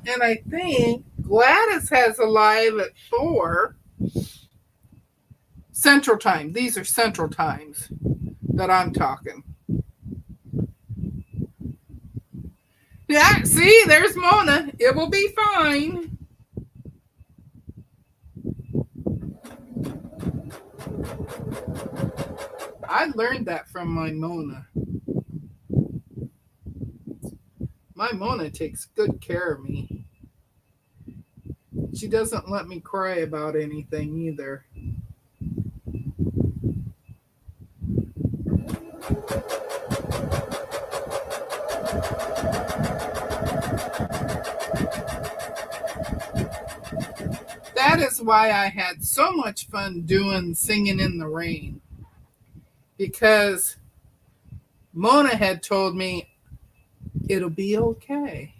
And I think Gladys has a live at 4 Central Time. These are Central Times that I'm talking. Yeah, see, there's Mona. It will be fine. I learned that from my Mona. My Mona takes good care of me. She doesn't let me cry about anything either. That is why I had so much fun doing Singing in the Rain. Because Mona had told me it'll be okay.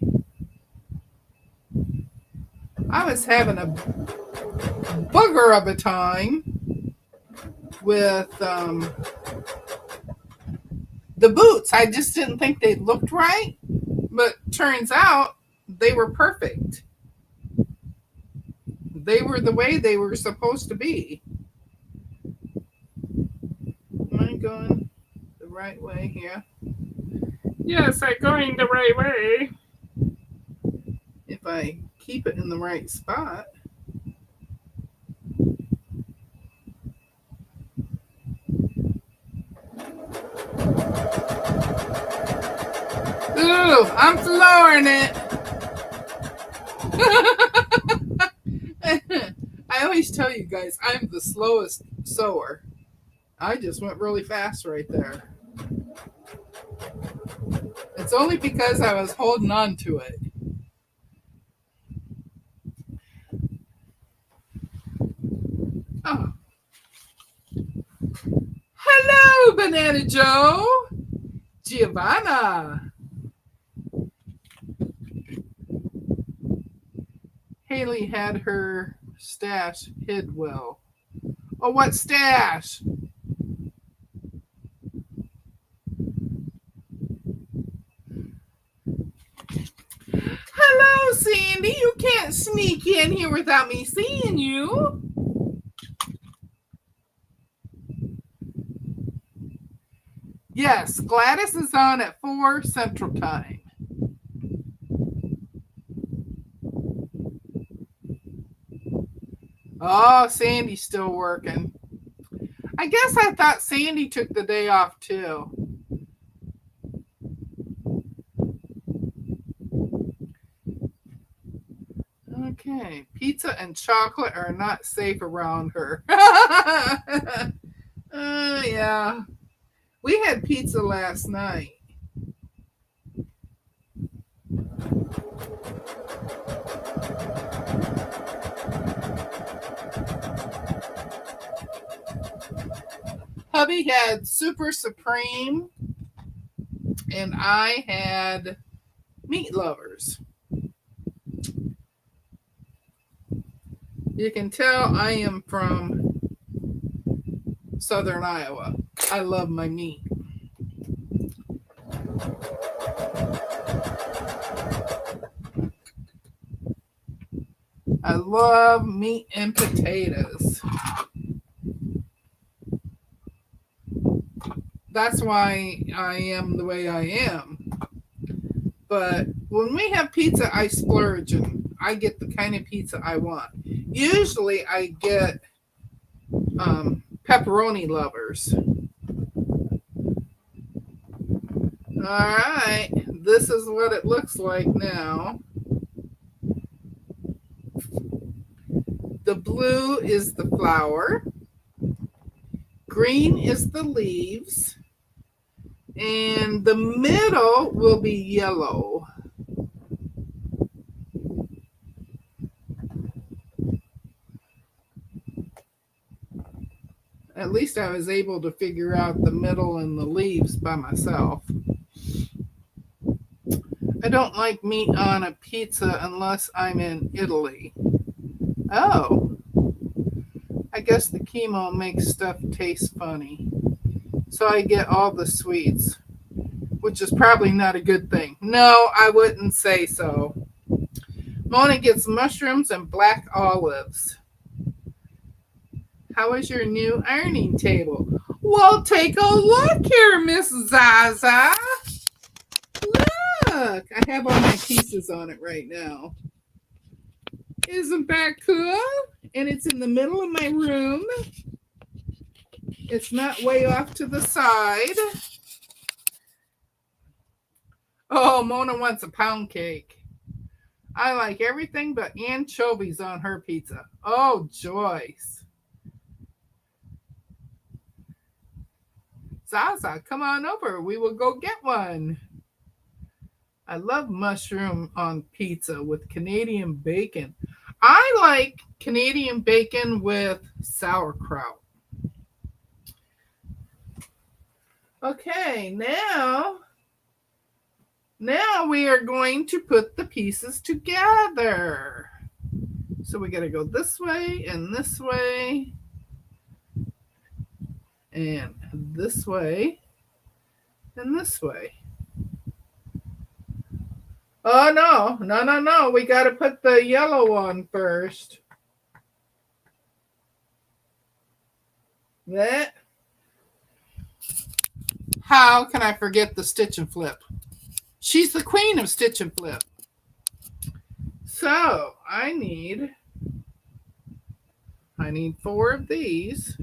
I was having a bugger of a time with the boots. I just didn't think they looked right, but turns out they were perfect. They were the way they were supposed to be. Am I going the right way here? Yes, I'm going the right way. If I keep it in the right spot. Ooh, I'm flooring it. I always tell you guys, I'm the slowest sewer. I just went really fast right there. It's only because I was holding on to it. Oh. Hello, Banana Joe. Giovanna. Haley had her stash hid well. Oh, what stash? Sandy, you can't sneak in here without me seeing you. Yes, Gladys is on at 4 Central Time. Oh, Sandy's still working. I guess I thought Sandy took the day off too. Okay, pizza and chocolate are not safe around her. Yeah. We had pizza last night. Hubby had Super Supreme, and I had Meat Lovers. You can tell I am from Southern Iowa. I love my meat. I love meat and potatoes. That's why I am the way I am. But when we have pizza, I splurge and I get the kind of pizza I want. Usually I get pepperoni lovers. All right, this is what it looks like now. The blue is the flower, green is the leaves, and the middle will be yellow. At least I was able to figure out the middle and the leaves by myself. I don't like meat on a pizza unless I'm in Italy. Oh, I guess the chemo makes stuff taste funny. So I get all the sweets, which is probably not a good thing. No, I wouldn't say so. Mona gets mushrooms and black olives. How is your new ironing table? Well, take a look here, Miss Zaza. Look, I have all my pieces on it right now. Isn't that cool? And it's in the middle of my room. It's not way off to the side. Oh, Mona wants a pound cake. I like everything but anchovies on her pizza. Oh, Joyce. Zaza, come on over. We will go get one. I love mushroom on pizza with Canadian bacon. I like Canadian bacon with sauerkraut. Okay, now we are going to put the pieces together. So we got to go this way and this way and this way and this way. Oh, no. We got to put the yellow on first. That. How can I forget the stitch and flip? She's the queen of stitch and flip. So I need 4 of these.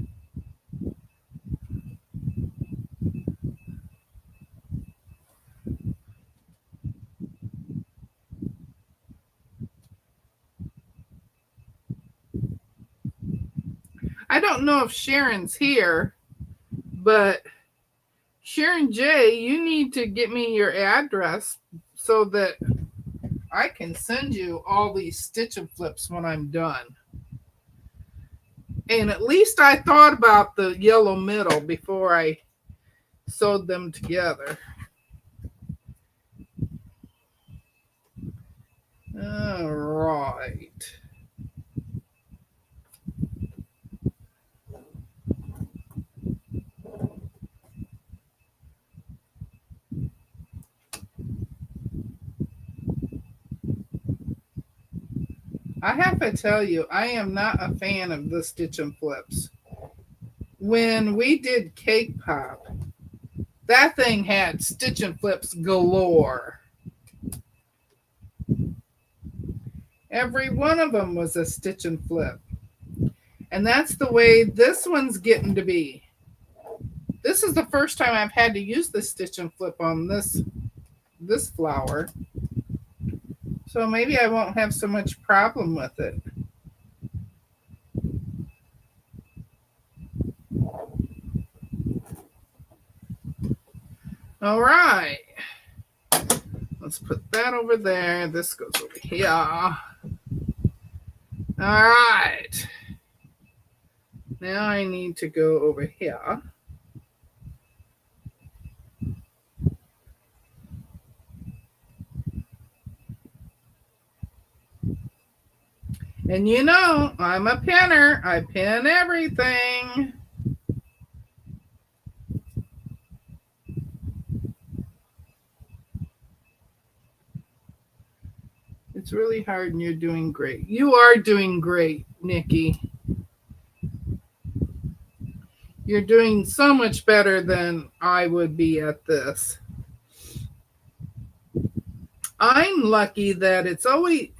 I don't know if Sharon's here, but Sharon J, you need to get me your address so that I can send you all these stitch and flips when I'm done. And at least I thought about the yellow middle before I sewed them together. All right. I have to tell you, I am not a fan of the stitch and flips. When we did Cake Pop, that thing had stitch and flips galore. Every one of them was a stitch and flip. And that's the way this one's getting to be. This is the first time I've had to use the stitch and flip on this flower. So maybe I won't have so much problem with it. All right. Let's put that over there. This goes over here. All right. Now I need to go over here. And you know, I'm a pinner. I pin everything. It's really hard and you're doing great. You are doing great, Nikki. You're doing so much better than I would be at this. I'm lucky that it's always,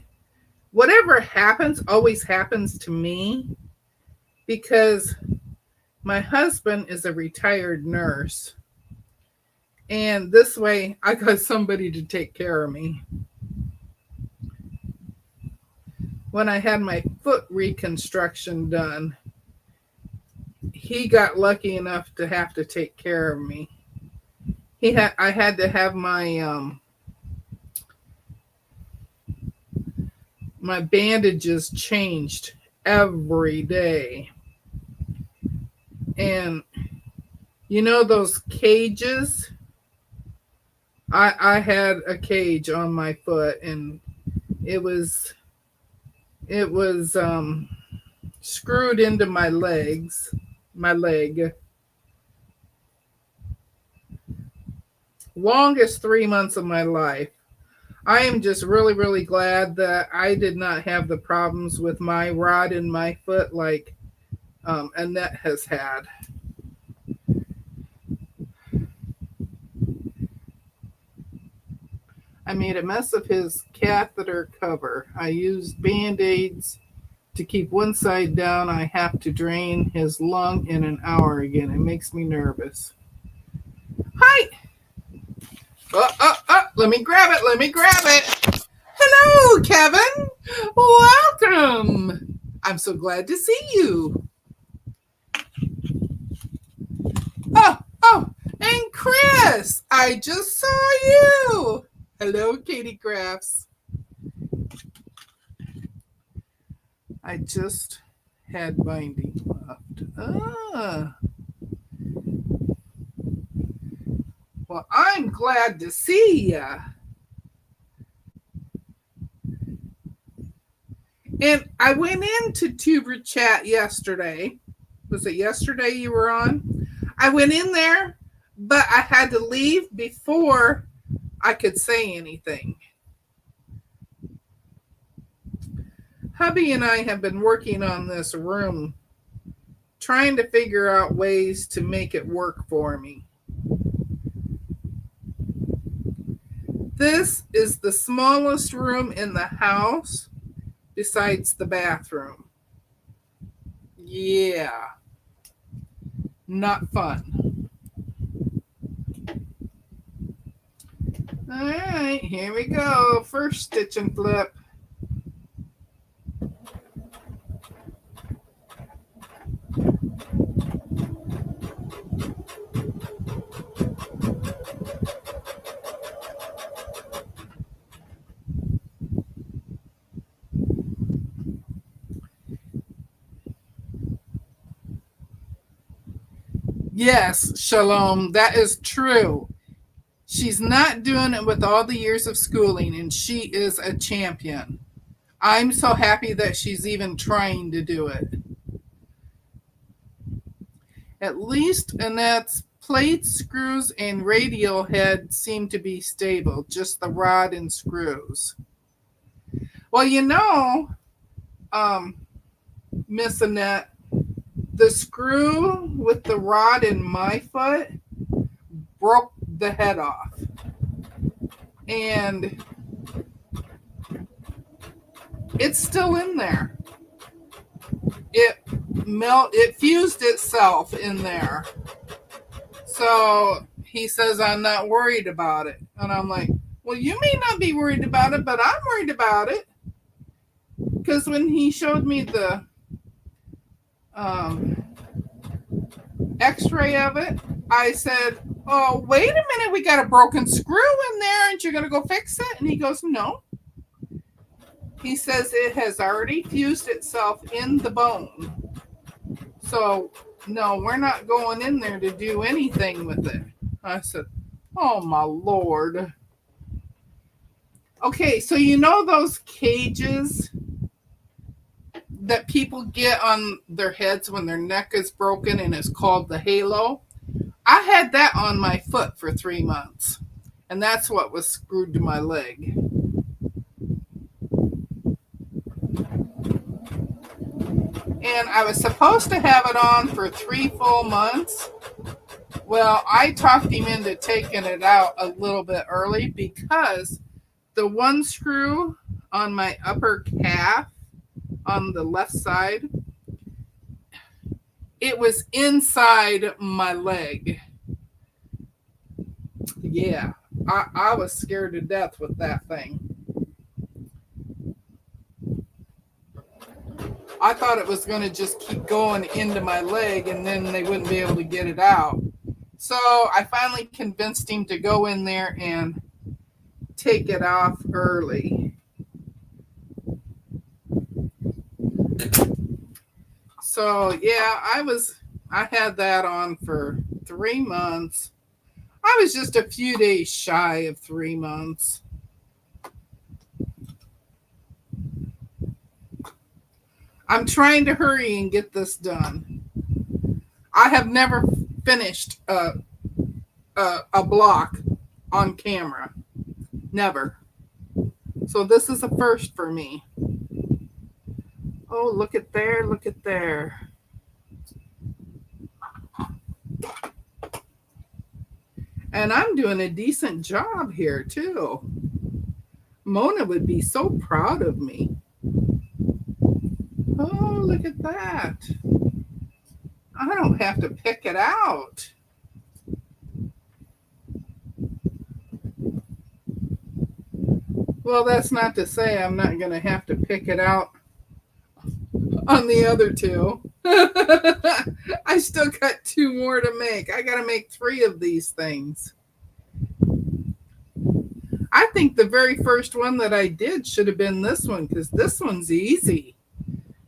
whatever happens, always happens to me because my husband is a retired nurse. And this way, I got somebody to take care of me. When I had my foot reconstruction done, he got lucky enough to have to take care of me. I had to have my my bandages changed every day. And you know those cages? I had a cage on my foot and it was screwed into my leg. Longest 3 months of my life. I am just really, really glad that I did not have the problems with my rod in my foot like Annette has had. I made a mess of his catheter cover. I used Band-Aids to keep one side down. I have to drain his lung in an hour again. It makes me nervous. Hi! Let me grab it. Hello, Kevin. Welcome. I'm so glad to see you. Oh, and Chris, I just saw you. Hello, Katie Crafts. I just had binding left. Well, I'm glad to see ya. And I went into Tuber Chat yesterday. Was it yesterday you were on? I went in there, but I had to leave before I could say anything. Hubby and I have been working on this room, trying to figure out ways to make it work for me. This is the smallest room in the house besides the bathroom. Yeah. Not fun. All right, here we go. First stitch and flip. Yes, Shalom, that is true. She's not doing it with all the years of schooling, and she is a champion. I'm so happy that she's even trying to do it. At least Annette's plates, screws, and radial head seem to be stable, just the rod and screws. Well, you know, Miss Annette, the screw with the rod in my foot broke the head off. And it's still in there. It fused itself in there. So he says, I'm not worried about it. And I'm like, well, you may not be worried about it, but I'm worried about it. Because when he showed me the x-ray of it, I said, oh, wait a minute, we got a broken screw in there. Aren't you going to go fix it? And he goes, no. He says it has already fused itself in the bone. So, no, we're not going in there to do anything with it. I said, oh, my Lord. Okay, so you know those cages that people get on their heads when their neck is broken and it's called the halo? I had that on my foot for 3 months, and that's what was screwed to my leg. And I was supposed to have it on for 3 full months. Well, I talked him into taking it out a little bit early because the one screw on my upper calf on the left side, it was inside my leg. Yeah, I was scared to death with that thing. I thought it was going to just keep going into my leg and then they wouldn't be able to get it out. So I finally convinced him to go in there and take it off early. So yeah, I had that on for 3 months. I was just a few days shy of 3 months. I'm trying to hurry and get this done. I have never finished a block on camera. Never. So this is a first for me. Oh, look at there, look at there. And I'm doing a decent job here too. Mona would be so proud of me. Oh, look at that. I don't have to pick it out. Well, that's not to say I'm not going to have to pick it out on the other two. I still got 2 more to make. I got to make 3 of these things. I think the very first one that I did should have been this one because this one's easy.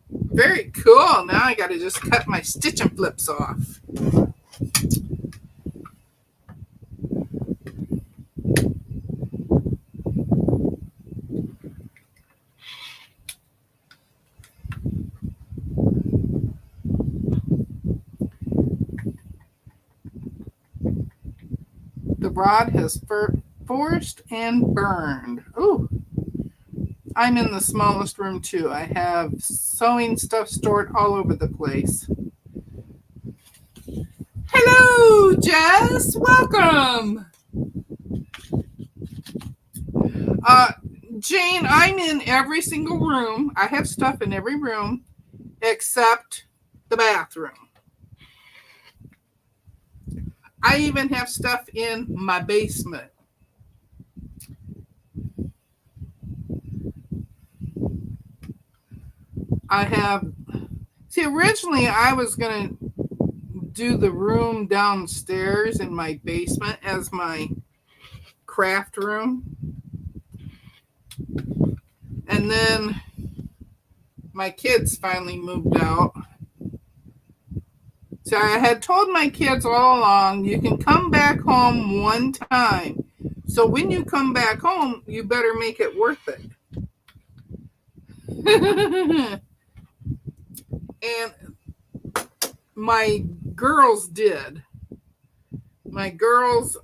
Very cool. Now I got to just cut my stitch and flips off. The rod has forced and burned. Ooh. I'm in the smallest room too. I have sewing stuff stored all over the place. Hello, Jess. Welcome. Jane, I'm in every single room. I have stuff in every room except the bathroom. I even have stuff in my basement. Originally I was going to do the room downstairs in my basement as my craft room. And then my kids finally moved out. So I had told my kids all along, you can come back home one time. So when you come back home, you better make it worth it. And my girls did. My girls,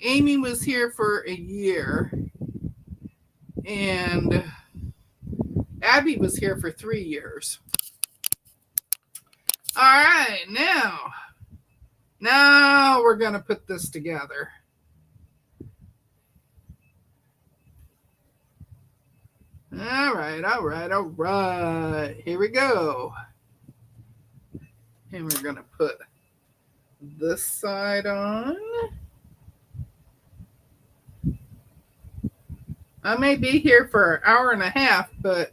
Amy was here for a year. And Abby was here for 3 years. All right, now we're going to put this together. All right. Here we go. And we're going to put this side on. I may be here for an hour and a half, but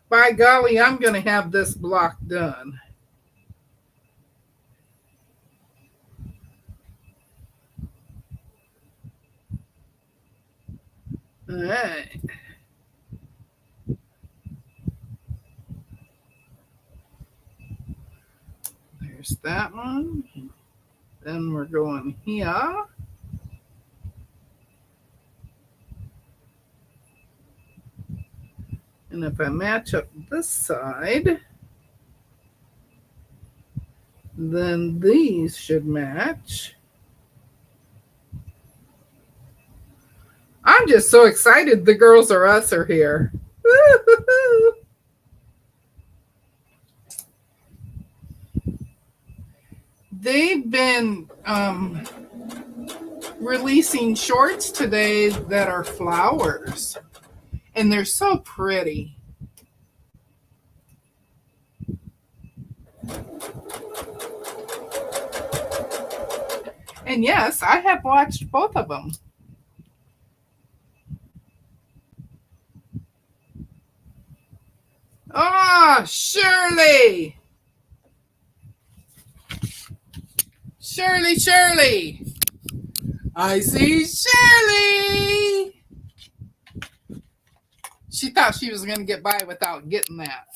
by golly, I'm going to have this block done. All right. There's that one. Then we're going here. And if I match up this side, then these should match. I'm just so excited the Girls R Us are here. Woo-hoo-hoo. They've been releasing shorts today that are flowers, and they're so pretty. And yes, I have watched both of them. Oh, Shirley! Shirley! I see Shirley! She thought she was going to get by without getting that.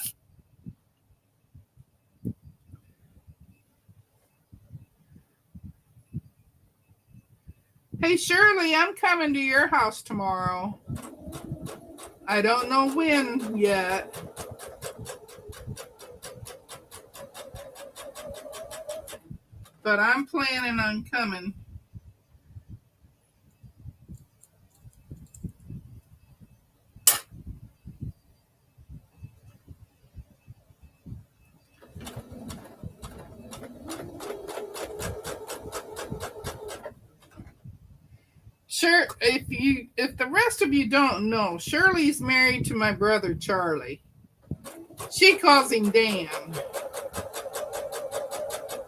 Hey, Shirley, I'm coming to your house tomorrow. I don't know when yet. But I'm planning on coming. Sure, if the rest of you don't know, Shirley's married to my brother Charlie. She calls him Dan.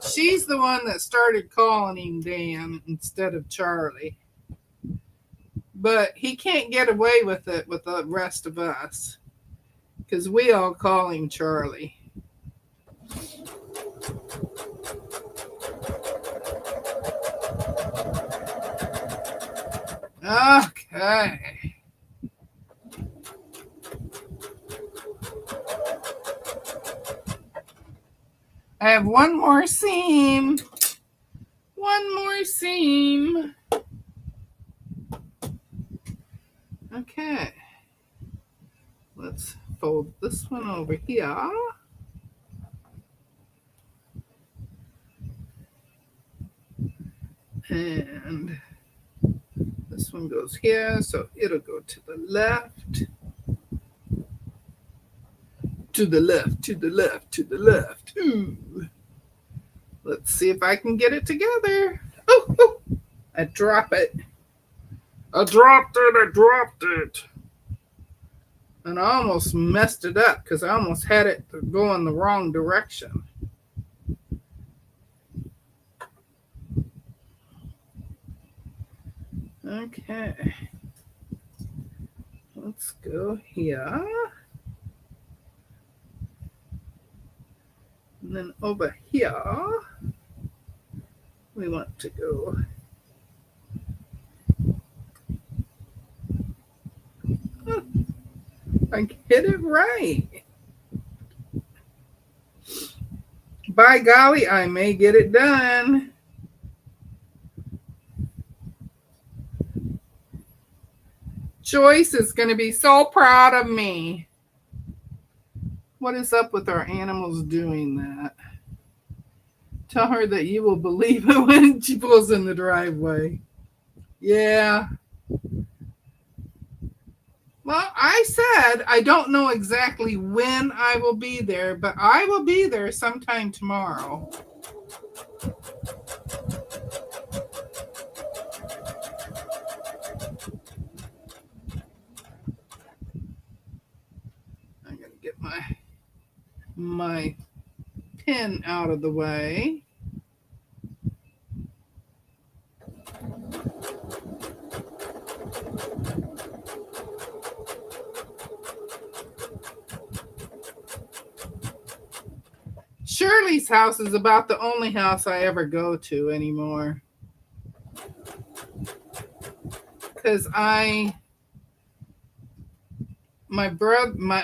She's the one that started calling him Dan instead of Charlie. But he can't get away with it with the rest of us, because we all call him Charlie. Okay. I have one more seam. Okay. Let's fold this one over here. And this one goes here, so it'll go to the left. To the left. Ooh. Let's see if I can get it together. Oh, I dropped it. I dropped it. And I almost messed it up because I almost had it go in the wrong direction. Okay. Let's go here. And then over here, we want to go. Oh, I hit it right. By golly, I may get it done. Joyce is going to be so proud of me. What is up with our animals doing that? Tell her that you will believe it when she pulls in the driveway. Yeah. Well, I said I don't know exactly when I will be there, but I will be there sometime tomorrow. I'm going to get my pen out of the way. Shirley's house is about the only house I ever go to anymore. Because my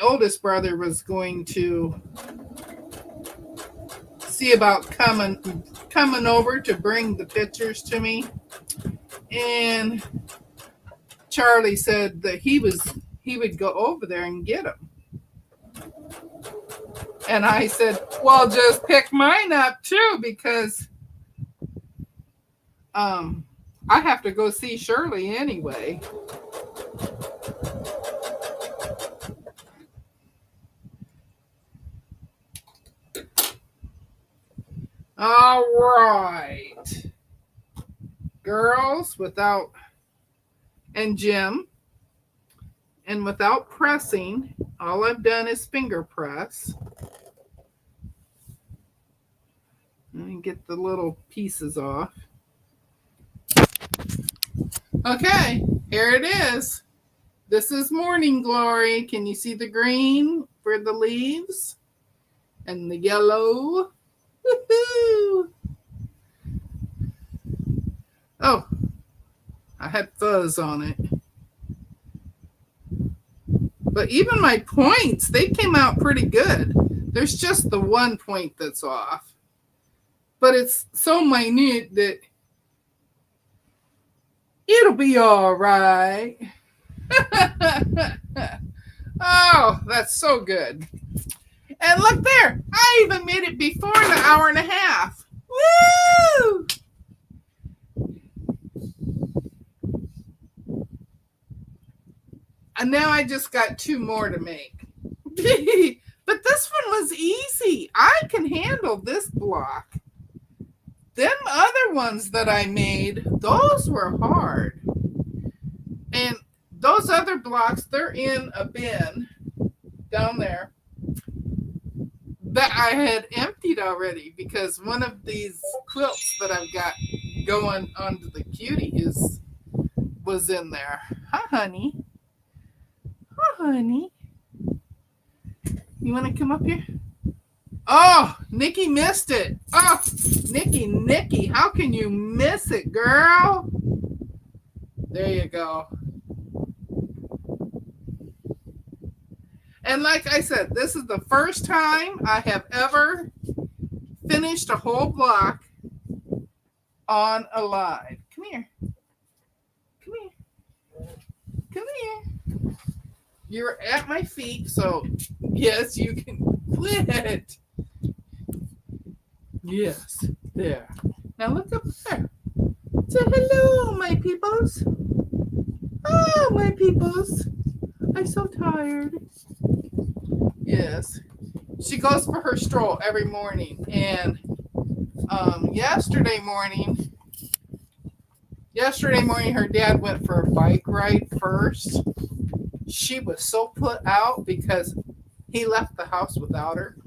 oldest brother was going to see about coming over to bring the pictures to me. And Charlie said that he would go over there and get them. And I said, well, just pick mine up too, because I have to go see Shirley anyway. All right. Girls, and Jim, and without pressing, all I've done is finger press. Let me get the little pieces off. Okay, here it is. This is Morning Glory. Can you see the green for the leaves? And the yellow? Woohoo! Oh, I had fuzz on it. But even my points, they came out pretty good. There's just the one point that's off. But it's so minute that it'll be all right. Oh, that's so good. And look there, I even made it before the hour and a half. Woo! And now I just got 2 more to make. But this one was easy. I can handle this block. Them other ones that I made, those were hard. And those other blocks, they're in a bin down there that I had emptied already, because one of these quilts that I've got going onto the cutie was in there. Hi, honey. Hi, honey. You want to come up here? Oh, Nikki missed it. Oh, Nikki, how can you miss it, girl? There you go. And like I said, this is the first time I have ever finished a whole block on a live. Come here. Come here. Come here. You're at my feet, so yes, you can quit. Yes, there. Now look up there. Say hello, my peoples. Oh, my peoples. I'm so tired. Yes. She goes for her stroll every morning. And yesterday morning, her dad went for a bike ride first. She was so put out because he left the house without her.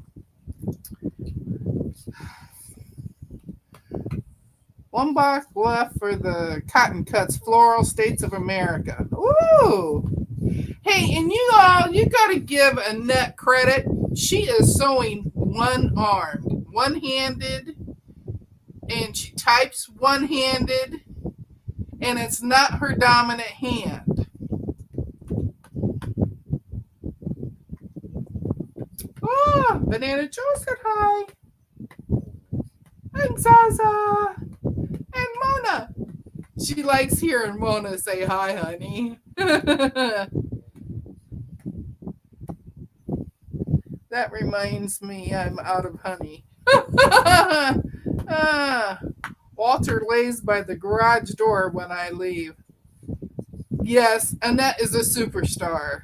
One box left for the Cotton Cuts Floral States of America. Ooh! Hey, and you got to give Annette credit. She is sewing one-armed, one-handed, and she types one-handed, and it's not her dominant hand. Oh, Banana Joe said hi. And Zaza. And Mona. She likes hearing Mona say hi, honey. That reminds me I'm out of honey. Walter lays by the garage door when I leave. Yes, Annette is a superstar.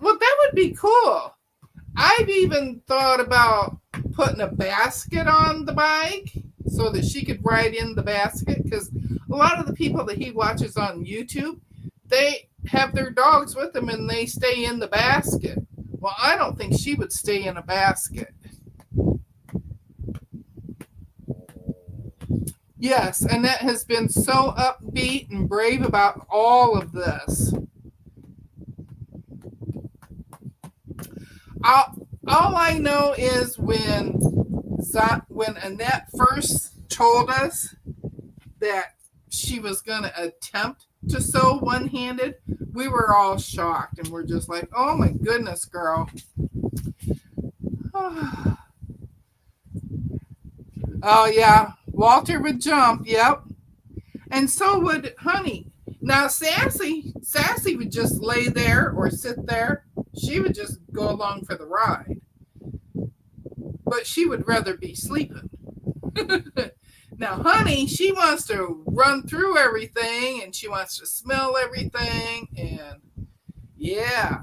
Well, that would be cool. I've even thought about putting a basket on the bike so that she could ride in the basket, because a lot of the people that he watches on YouTube, they have their dogs with them and they stay in the basket. Well, I don't think she would stay in a basket. Yes, Annette has been so upbeat and brave about all of this. All I know is when Annette first told us that she was going to attempt to sew one-handed, we were all shocked and we're just like, oh my goodness, girl. Oh yeah, Walter would jump, yep. And so would Honey. Now Sassy would just lay there or sit there. She would just go along for the ride. But she would rather be sleeping. Now, Honey, she wants to run through everything and she wants to smell everything. And yeah,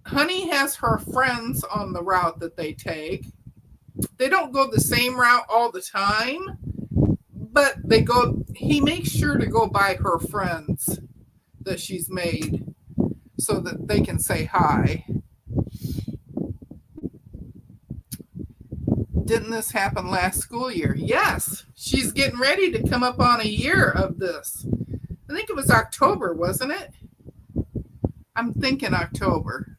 Honey has her friends on the route that they take. They don't go the same route all the time, but he makes sure to go by her friends that she's made so that they can say hi. Didn't this happen last school year? Yes, she's getting ready to come up on a year of this. I think it was October, wasn't it? I'm thinking October.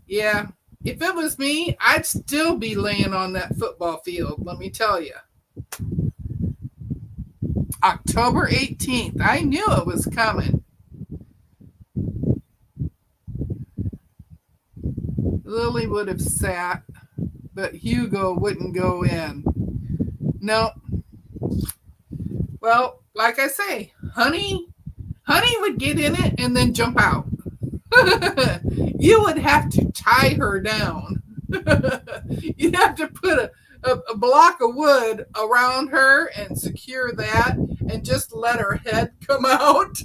Yeah, if it was me, I'd still be laying on that football field, let me tell you. October 18th. I knew it was coming. Lily would have sat, but Hugo wouldn't go in. No. Well, like I say, Honey would get in it and then jump out. You would have to tie her down. You'd have to put a block of wood around her and secure that and just let her head come out.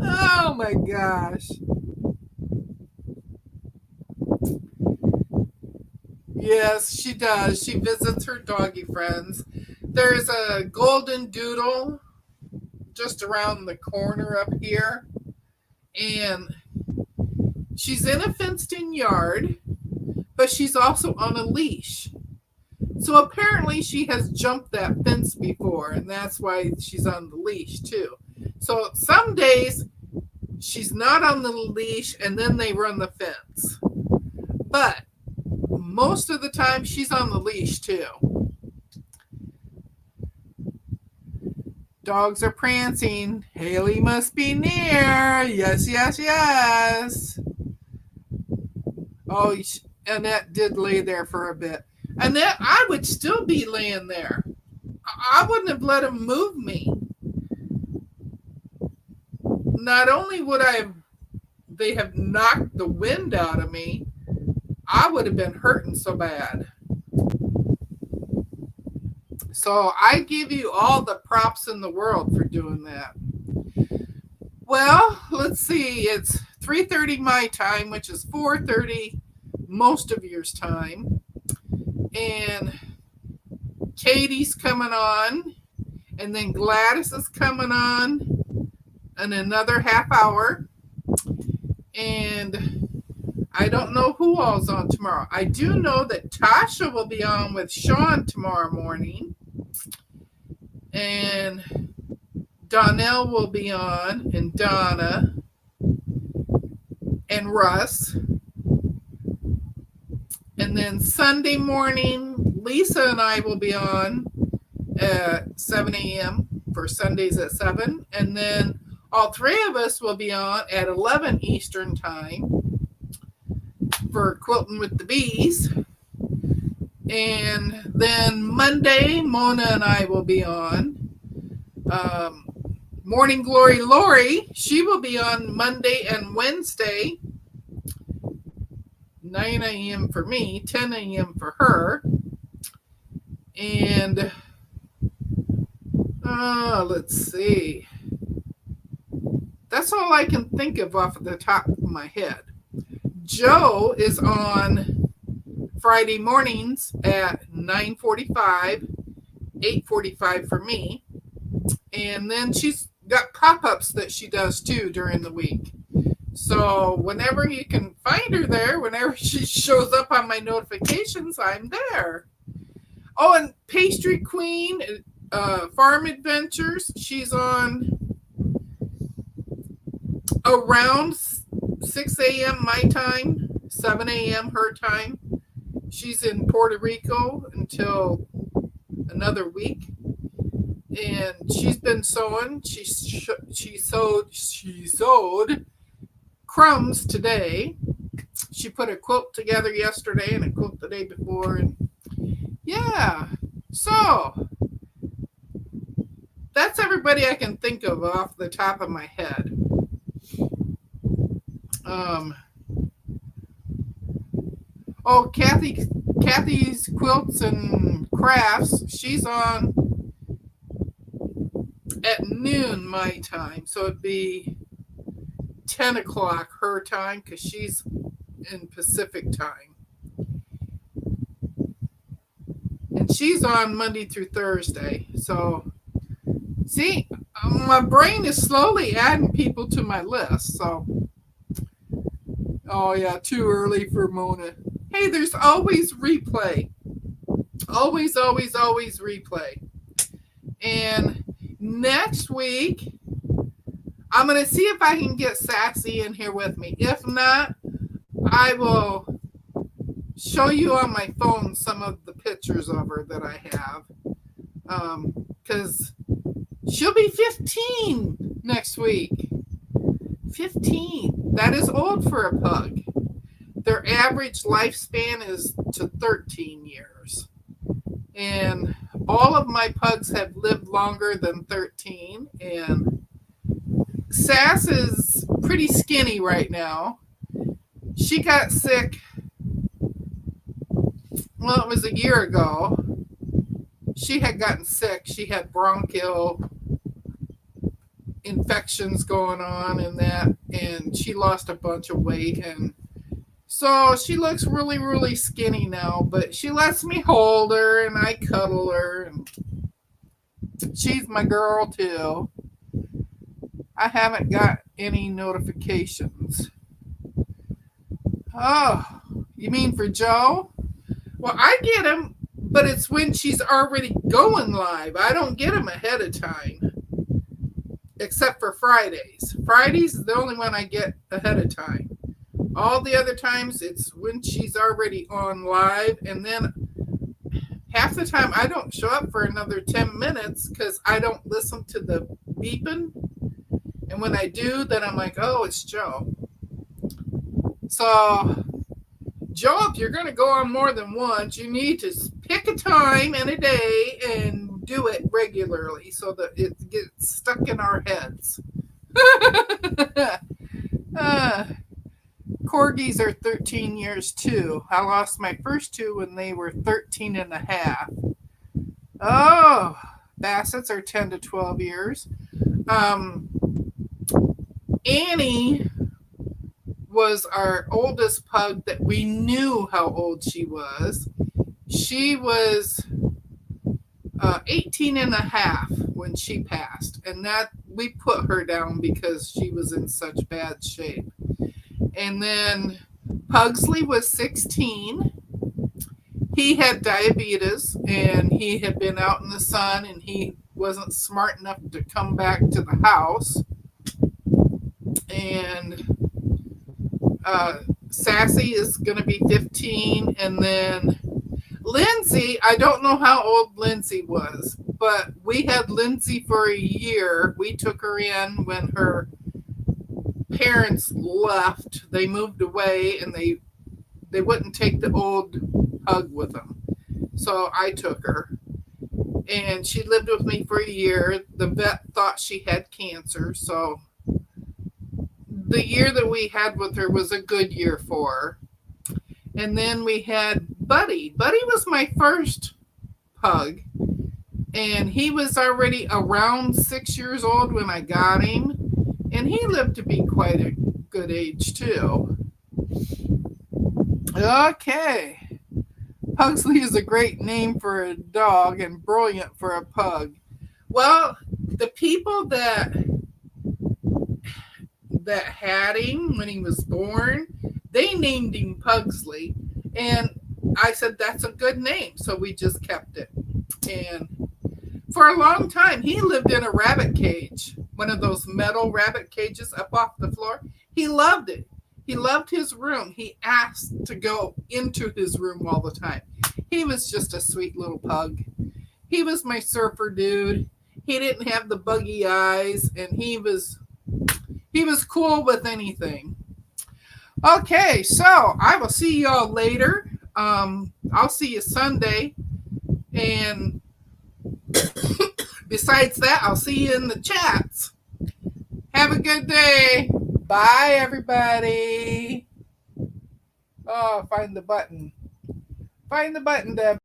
Oh my gosh. Yes, she does. She visits her doggy friends. There's a golden doodle just around the corner up here. And she's in a fenced-in yard, but she's also on a leash. So apparently she has jumped that fence before, and that's why she's on the leash too. So some days she's not on the leash and then they run the fence. But most of the time she's on the leash too. Dogs are prancing. Haley must be near. Yes, yes, yes. Oh, Annette did lay there for a bit. Annette, I would still be laying there. I wouldn't have let him move me. Not only would they have knocked the wind out of me, I would have been hurting so bad. So I give you all the props in the world for doing that. Well, let's see. It's 3:30 my time, which is 4:30 most of yours time. And Katie's coming on. And then Gladys is coming on in another half hour. And I don't know who all's on tomorrow. I do know that Tasha will be on with Sean tomorrow morning. And Donnell will be on, and Donna, and Russ. And then Sunday morning, Lisa and I will be on at 7 a.m. for Sundays at 7. And then all three of us will be on at 11 Eastern time for Quilting with the Bees. And then Monday, Mona and I will be on. Morning Glory Lori, she will be on Monday and Wednesday, 9 9 a.m. for me, 10 a.m. for her. And let's see. That's all I can think of off the top of my head. Joe is on Friday mornings at 9:45, 8:45 for me. And then she's got pop-ups that she does too during the week. So whenever you can find her there, whenever she shows up on my notifications, I'm there. Oh, and Pastry Queen, Farm Adventures, she's on around 6 a.m. my time, 7 a.m. her time. She's in Puerto Rico until another week. And she's been sewing. She sewed crumbs today. She put a quilt together yesterday and a quilt the day before. And yeah, so that's everybody I can think of off the top of my head. Kathy's Quilts and Crafts, she's on at noon my time, so it'd be 10 o'clock her time because she's in Pacific time. And she's on Monday through Thursday. So, see, my brain is slowly adding people to my list. So, oh yeah, too early for Mona. Hey, there's always replay. Always, always, always replay. And next week, I'm going to see if I can get Sassy in here with me. If not, I will show you on my phone some of the pictures of her that I have. Because she'll be 15 next week. 15. That is old for a pug. Their average lifespan is to 13 years. And all of my pugs have lived longer than 13. And Sass is pretty skinny right now. She got sick, well, it was a year ago. She had gotten sick. She had bronchial infections going on and that, and she lost a bunch of weight. And so she looks really, really skinny now, but she lets me hold her and I cuddle her. And she's my girl too. I haven't got any notifications. Oh, you mean for Joe? Well, I get them, but it's when she's already going live. I don't get them ahead of time, except for Fridays. Fridays is the only one I get ahead of time. All the other times, it's when she's already on live, and then half the time I don't show up for another 10 minutes because I don't listen to the beeping. And when I do, then I'm like, oh, it's Joe. So, Joe, if you're going to go on more than once, you need to pick a time and a day and do it regularly so that it gets stuck in our heads. Corgis are 13 years too. I lost my first two when they were 13 and a half. Oh, Bassets are 10 to 12 years. Annie was our oldest pug that we knew how old she was. She was 18 and a half when she passed. And that we put her down because she was in such bad shape. And then Pugsley was 16. He had diabetes and he had been out in the sun and he wasn't smart enough to come back to the house. And Sassy is going to be 15. And then Lindsay, I don't know how old Lindsay was, but we had Lindsay for a year. We took her in when her parents left. They moved away and they wouldn't take the old pug with them. So I took her. And she lived with me for a year. The vet thought she had cancer, so the year that we had with her was a good year for her. And then we had Buddy. Buddy was my first pug, and he was already around 6 years old when I got him, and he lived to be quite a good age too. Okay. Pugsley is a great name for a dog and brilliant for a pug. Well, the people that had him when he was born, they named him Pugsley. And I said, that's a good name. So we just kept it. And for a long time, he lived in a rabbit cage, one of those metal rabbit cages up off the floor. He loved it. He loved his room. He asked to go into his room all the time. He was just a sweet little pug. He was my surfer dude. He didn't have the buggy eyes, and he was cool with anything. Okay, so I will see y'all later. I'll see you Sunday. And besides that, I'll see you in the chats. Have a good day. Bye, everybody. Oh, find the button. Find the button, Deb.